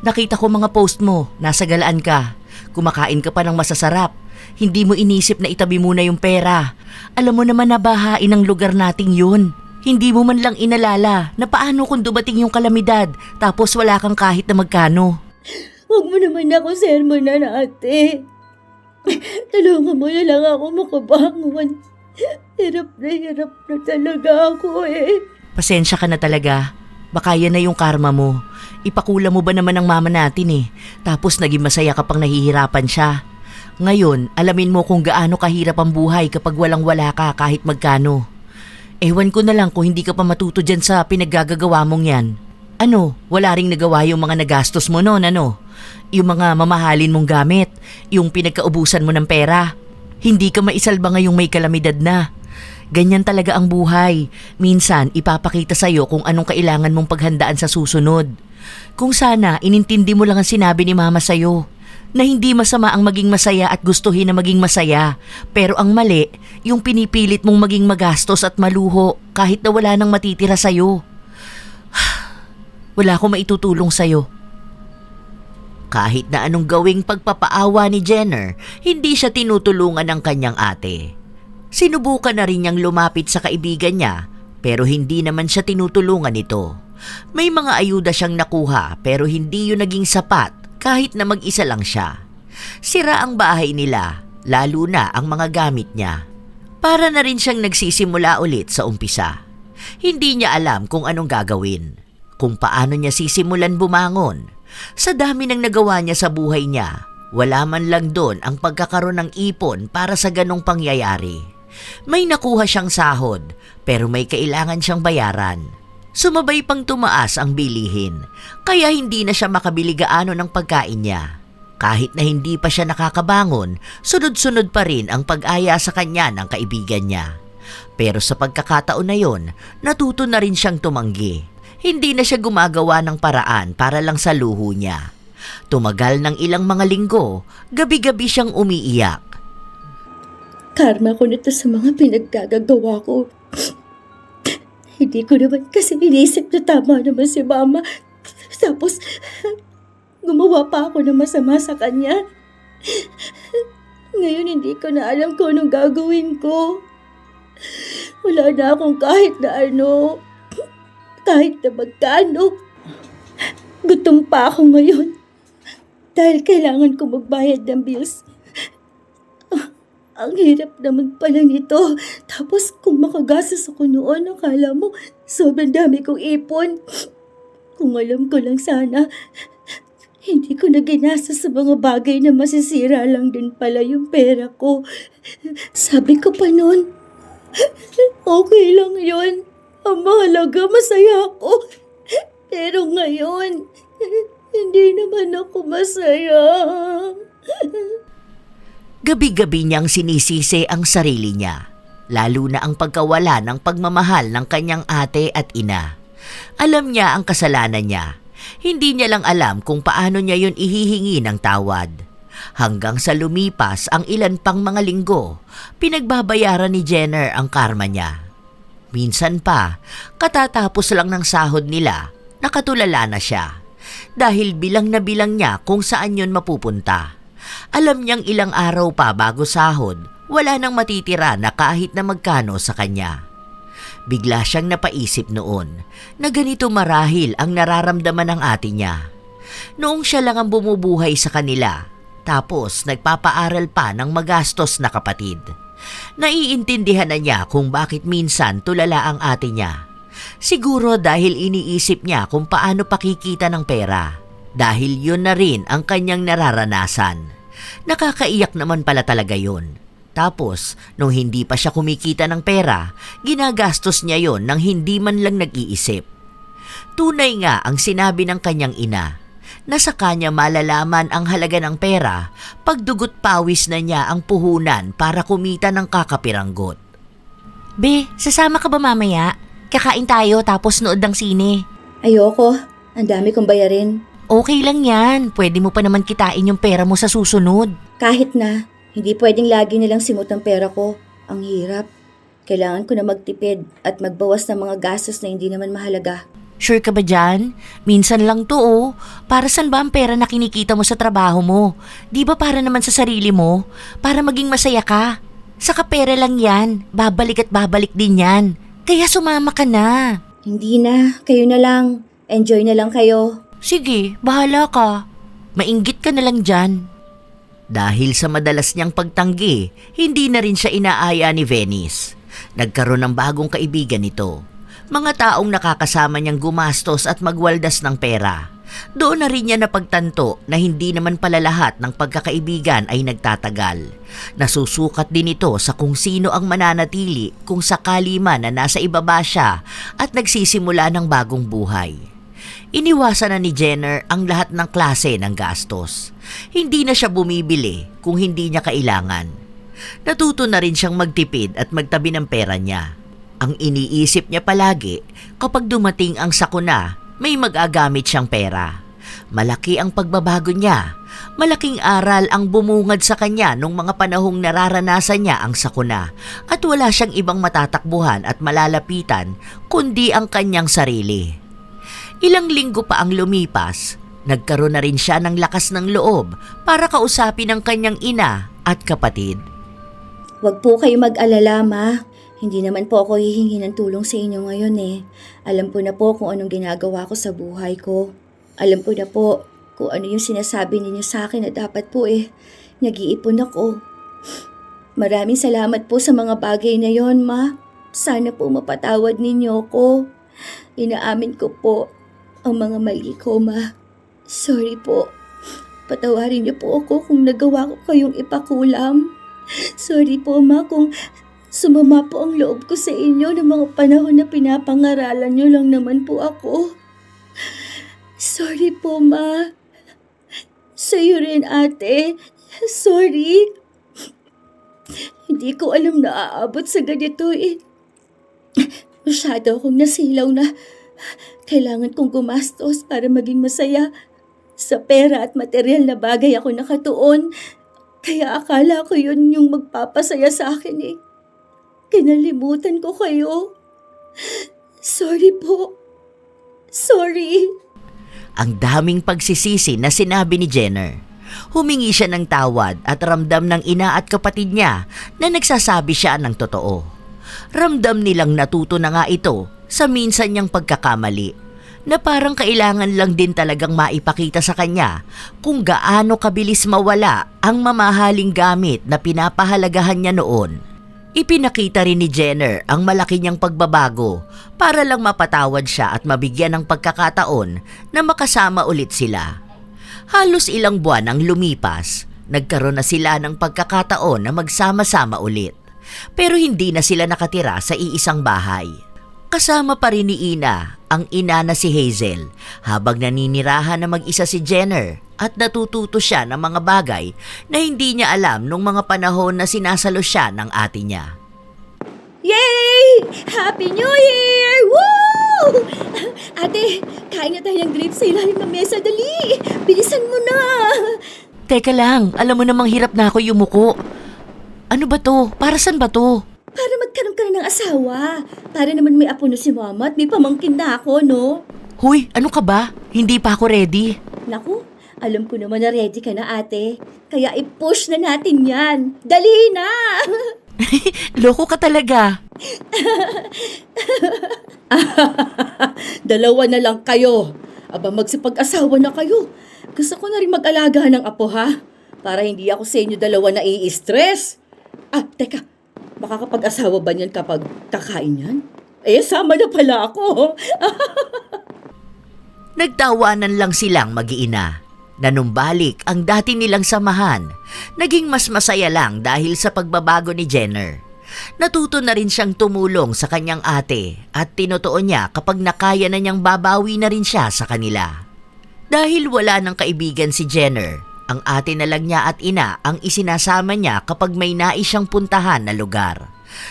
Nakita ko mga post mo, nasa galaan ka. Kumakain ka pa ng masasarap. Hindi mo inisip na itabi muna yung pera. Alam mo naman na bahain ang lugar nating yun. Hindi mo man lang inalala na paano kung dumating yung kalamidad tapos wala kang kahit na magkano. Huwag mo naman ako sermonan, ate. Tulungan mo na lang ako makabangon. Hirap na talaga ako eh. Pasensya ka na talaga. Baka yan na yung karma mo. Ipakula mo ba naman ang mama natin eh. Tapos naging masaya ka pang nahihirapan siya. Ngayon, alamin mo kung gaano kahirap ang buhay kapag walang-wala ka kahit magkano. Ewan ko na lang kung hindi ka pa matuto dyan sa pinaggagawa mong yan. Ano, wala ring nagawa yung mga nagastos mo noon, ano? Yung mga mamahalin mong gamit, yung pinagkaubusan mo ng pera. Hindi ka maisalba ngayong may kalamidad na. Ganyan talaga ang buhay. Minsan, ipapakita sa'yo kung anong kailangan mong paghandaan sa susunod. Kung sana, inintindi mo lang ang sinabi ni mama sa'yo. Na hindi masama ang maging masaya at gustuhin na maging masaya. Pero ang mali, yung pinipilit mong maging magastos at maluho kahit na wala nang matitira sa'yo. Wala akong maitutulong sa'yo. Kahit na anong gawing pagpapaawa ni Jenner, hindi siya tinutulungan ng kanyang ate. Sinubukan na rin niyang lumapit sa kaibigan niya pero hindi naman siya tinutulungan nito. May mga ayuda siyang nakuha pero hindi yun naging sapat kahit na mag-isa lang siya. Sira ang bahay nila, lalo na ang mga gamit niya. Para na rin siyang nagsisimula ulit sa umpisa. Hindi niya alam kung anong gagawin, kung paano niya sisimulan bumangon. Sa dami ng nagawa niya sa buhay niya, wala man lang doon ang pagkakaroon ng ipon para sa ganong pangyayari. May nakuha siyang sahod pero may kailangan siyang bayaran. Sumabay pang tumaas ang bilihin kaya hindi na siya makabili gaano ng pagkain niya. Kahit na hindi pa siya nakakabangon, sunod-sunod pa rin ang pag-aya sa kanya ng kaibigan niya. Pero sa pagkakataon na yon, natuto na rin siyang tumanggi. Hindi na siya gumagawa ng paraan para lang sa luho niya. Tumagal ng ilang mga linggo, gabi-gabi siyang umiiyak. Karma ko na to sa mga pinaggagawa ko. Hindi ko naman kasi inisip na tama naman si mama. Tapos, gumawa pa ako ng masama sa kanya. Ngayon hindi ko na alam kung anong gagawin ko. Wala na akong kahit na ano. Kahit na magkano. Gutom pa ako ngayon. Dahil kailangan ko magbayad ng bills. Ang hirap naman pala nito. Tapos kung makagastos ako noon, akala mo sobrang dami kong ipon. Kung alam ko lang sana, hindi ko na ginastos sa mga bagay na masisira lang din pala yung pera ko. Sabi ko pa noon, okay lang yun. Ang mahalaga, masaya ako. Pero ngayon, hindi naman ako masaya. Gabi-gabi niyang sinisisi ang sarili niya, lalo na ang pagkawala ng pagmamahal ng kanyang ate at ina. Alam niya ang kasalanan niya. Hindi niya lang alam kung paano niya yun ihihingi ng tawad. Hanggang sa lumipas ang ilan pang mga linggo, pinagbabayaran ni Jenner ang karma niya. Minsan pa, katatapos lang ng sahod nila, nakatulala na siya. Dahil bilang na bilang niya kung saan yun mapupunta. Alam niyang ilang araw pa bago sahod, wala nang matitira na kahit na magkano sa kanya. Bigla siyang napaisip noon na ganito marahil ang nararamdaman ng ate niya. Noong siya lang ang bumubuhay sa kanila, tapos nagpapaaral pa ng magastos na kapatid. Naiintindihan na niya kung bakit minsan tulala ang ate niya. Siguro dahil iniisip niya kung paano pakikita ng pera. Dahil yun na rin ang kanyang nararanasan. Nakakaiyak naman pala talaga yun. Tapos, nung hindi pa siya kumikita ng pera, ginagastos niya yon nang hindi man lang nag-iisip. Tunay nga ang sinabi ng kanyang ina, na sa kanya malalaman ang halaga ng pera pagdugot pawis na niya ang puhunan para kumita ng kakapiranggot. Be, sasama ka ba mamaya? Kakain tayo tapos nood ng sine. Ayoko. Ang dami kong bayarin. Okay lang yan. Pwede mo pa naman kitain yung pera mo sa susunod. Kahit na, hindi pwedeng lagi nilang simot ang pera ko. Ang hirap. Kailangan ko na magtipid at magbawas ng mga gastos na hindi naman mahalaga. Sure ka ba dyan? Minsan lang to oh. Para saan ba ang pera na kinikita mo sa trabaho mo? Di ba para naman sa sarili mo? Para maging masaya ka? Saka pera lang yan. Babalik at babalik din yan. Kaya sumama ka na. Hindi na, kayo na lang. Enjoy na lang kayo. Sige, bahala ka. Mainggit ka na lang dyan. Dahil sa madalas niyang pagtanggi, hindi na rin siya inaaya ni Venice. Nagkaroon ng bagong kaibigan ito. Mga taong nakakasama niyang gumastos at magwaldas ng pera. Doon na rin niya napagtanto na hindi naman pala lahat ng pagkakaibigan ay nagtatagal. Nasusukat din ito sa kung sino ang mananatili kung sakali man na nasa ibaba siya at nagsisimula ng bagong buhay. Iniwasan na ni Jenner ang lahat ng klase ng gastos. Hindi na siya bumibili kung hindi niya kailangan. Natuto na rin siyang magtipid at magtabi ng pera niya. Ang iniisip niya palagi, kapag dumating ang sakuna, may magagamit siyang pera. Malaki ang pagbabago niya. Malaking aral ang bumungad sa kanya nung mga panahong nararanasan niya ang sakuna at wala siyang ibang matatakbuhan at malalapitan kundi ang kanyang sarili. Ilang linggo pa ang lumipas, nagkaroon na rin siya ng lakas ng loob para kausapin ang kanyang ina at kapatid. Huwag po kayo mag-alala, Ma. Hindi naman po ako hihingi ng tulong sa inyo ngayon eh. Alam ko na po kung anong ginagawa ko sa buhay ko. Alam ko na po kung ano yung sinasabi ninyo sa akin na dapat po nag-iipon ako. Maraming salamat po sa mga bagay na yon, Ma. Sana po mapatawad ninyo ako. Inaamin ko po ang mga mali ko, Ma. Sorry po. Patawarin niyo po ako kung nagawa ko kayong ipakulam. Sorry po, Ma, kung sumama po ang loob ko sa inyo ng mga panahon na pinapangaralan niyo lang naman po ako. Sorry po, Ma. Sa'yo rin, ate. Sorry. Hindi ko alam na aabot sa ganito eh. Masyado akong nasilaw na kailangan kong gumastos para maging masaya. Sa pera at material na bagay ako nakatuon. Kaya akala ko yun yung magpapasaya sa akin eh. Kinalimutan ko kayo. Sorry po. Sorry. Ang daming pagsisisi na sinabi ni Jenner. Humingi siya ng tawad at ramdam ng ina at kapatid niya na nagsasabi siya ng totoo. Ramdam nilang natuto na nga ito sa minsan niyang pagkakamali na parang kailangan lang din talagang maipakita sa kanya kung gaano kabilis mawala ang mamahaling gamit na pinapahalagahan niya noon. Ipinakita rin ni Jenner ang malaki niyang pagbabago para lang mapatawad siya at mabigyan ng pagkakataon na makasama ulit sila. Halos ilang buwan ang lumipas, nagkaroon na sila ng pagkakataon na magsama-sama ulit. Pero hindi na sila nakatira sa iisang bahay. Kasama pa rin ni Ina, ang ina na si Hazel, habang naninirahan na mag-isa si Jenner at natututo siya ng mga bagay na hindi niya alam nung mga panahon na sinasalo siya ng ate niya. Yay! Happy New Year! Woo! Ate, kain na tayo ng grapes sa ilalim ng mesa. Dali! Bilisan mo na! Teka lang, alam mo namang hirap na ako yumuko. Ano ba to? Para saan ba to? Para magkaroon ka na ng asawa. Para naman may apo na si mama at may pamangkin na ako, no? Huy, ano ka ba? Hindi pa ako ready. Naku, alam ko naman na ready ka na, ate. Kaya i-push na natin yan. Dali na! Loko ka talaga. Dalawa na lang kayo. Aba, magsipag-asawa na kayo. Gusto ko na rin mag-alaga ng apo, ha? Para hindi ako sa inyo dalawa na i-stress. Ah, teka. Makakapag-asawa ba niyan kapag kakain yan? Eh, sama na pala ako. Nagtawanan lang silang mag-iina. Nanumbalik ang dati nilang samahan. Naging mas masaya lang dahil sa pagbabago ni Jenner. Natuto na rin siyang tumulong sa kanyang ate at tinutuon niya kapag nakaya na niyang babawi na rin siya sa kanila. Dahil wala ng kaibigan si Jenner, ang ate na lang niya at ina ang isinasama niya kapag may nais siyang puntahan na lugar.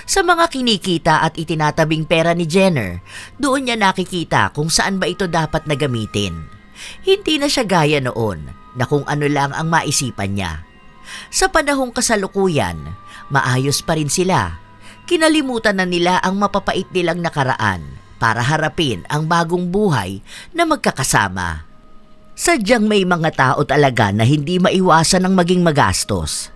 Sa mga kinikita at itinatabing pera ni Jenner, doon niya nakikita kung saan ba ito dapat na gamitin. Hindi na siya gaya noon na kung ano lang ang maisipan niya. Sa panahong kasalukuyan, maayos pa rin sila. Kinalimutan na nila ang mapapait nilang nakaraan para harapin ang bagong buhay na magkakasama. Sadyang may mga tao talaga na hindi maiwasan ang maging magastos.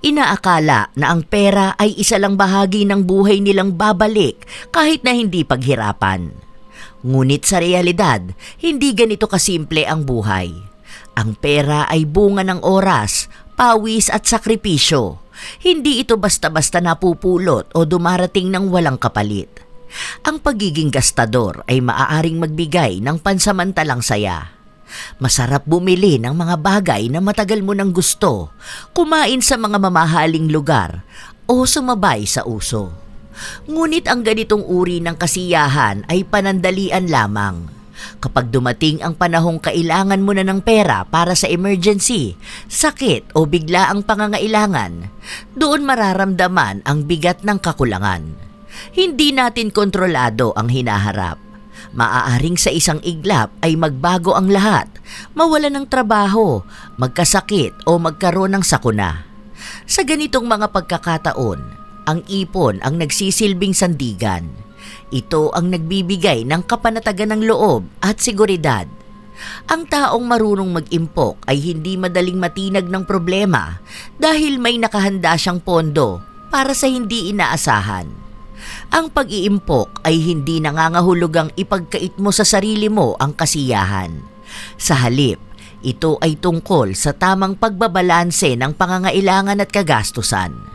Inaakala na ang pera ay isa lang bahagi ng buhay nilang babalik kahit na hindi paghirapan. Ngunit sa realidad, hindi ganito kasimple ang buhay. Ang pera ay bunga ng oras, pawis at sakripisyo. Hindi ito basta-basta napupulot o dumarating ng walang kapalit. Ang pagiging gastador ay maaaring magbigay ng pansamantalang saya. Masarap bumili ng mga bagay na matagal mo nang gusto, kumain sa mga mamahaling lugar, o sumabay sa uso. Ngunit ang ganitong uri ng kasiyahan ay panandalian lamang. Kapag dumating ang panahong kailangan mo na ng pera para sa emergency, sakit o biglaang pangangailangan, doon mararamdaman ang bigat ng kakulangan. Hindi natin kontrolado ang hinaharap. Maaaring sa isang iglap ay magbago ang lahat, mawalan ng trabaho, magkasakit o magkaroon ng sakuna. Sa ganitong mga pagkakataon, ang ipon ang nagsisilbing sandigan. Ito ang nagbibigay ng kapanatagan ng loob at seguridad. Ang taong marunong mag-impok ay hindi madaling matinag ng problema dahil may nakahanda siyang pondo para sa hindi inaasahan. Ang pag-iimpok ay hindi nangangahulugang ipagkait mo sa sarili mo ang kasiyahan. Sa halip, ito ay tungkol sa tamang pagbabalanse ng pangangailangan at kagastusan.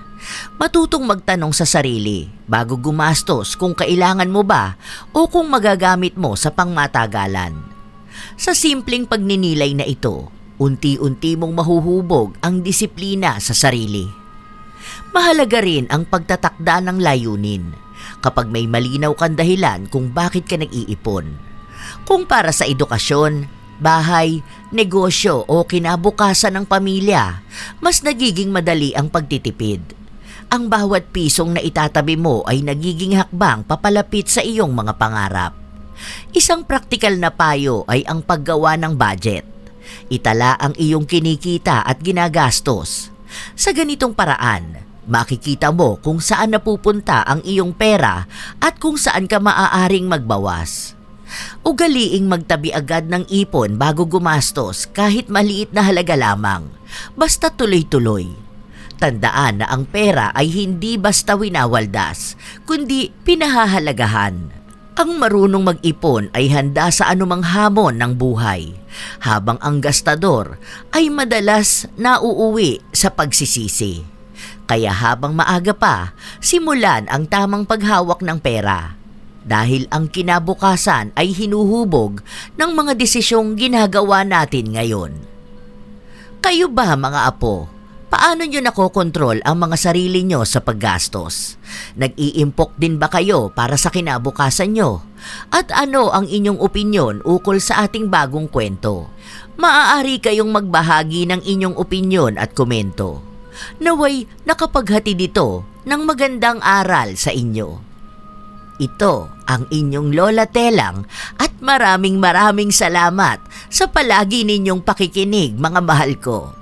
Matutong magtanong sa sarili bago gumastos kung kailangan mo ba o kung magagamit mo sa pangmatagalan. Sa simpleng pagninilay na ito, unti-unti mong mahuhubog ang disiplina sa sarili. Mahalaga rin ang pagtatakda ng layunin kapag may malinaw kang dahilan kung bakit ka nag-iipon. Kung para sa edukasyon, bahay, negosyo o kinabukasan ng pamilya, mas nagiging madali ang pagtitipid. Ang bawat pisong na itatabi mo ay nagiging hakbang papalapit sa iyong mga pangarap. Isang praktikal na payo ay ang paggawa ng budget. Itala ang iyong kinikita at ginagastos. Sa ganitong paraan, makikita mo kung saan napupunta ang iyong pera at kung saan ka maaaring magbawas. Ugaliing magtabi agad ng ipon bago gumastos kahit maliit na halaga lamang, basta tuloy-tuloy. Tandaan na ang pera ay hindi basta winawaldas, kundi pinahahalagahan. Ang marunong mag-ipon ay handa sa anumang hamon ng buhay, habang ang gastador ay madalas nauuwi sa pagsisisi. Kaya habang maaga pa, simulan ang tamang paghawak ng pera. Dahil ang kinabukasan ay hinuhubog ng mga desisyong ginagawa natin ngayon. Kayo ba mga apo? Paano nyo nakokontrol ang mga sarili nyo sa paggastos? Nag-iimpok din ba kayo para sa kinabukasan nyo? At ano ang inyong opinyon ukol sa ating bagong kwento? Maaari kayong magbahagi ng inyong opinyon at komento. Naway nakapaghati dito ng magandang aral sa inyo. Ito ang inyong Lola Telang at maraming salamat sa palagi ninyong pakikinig mga mahal ko.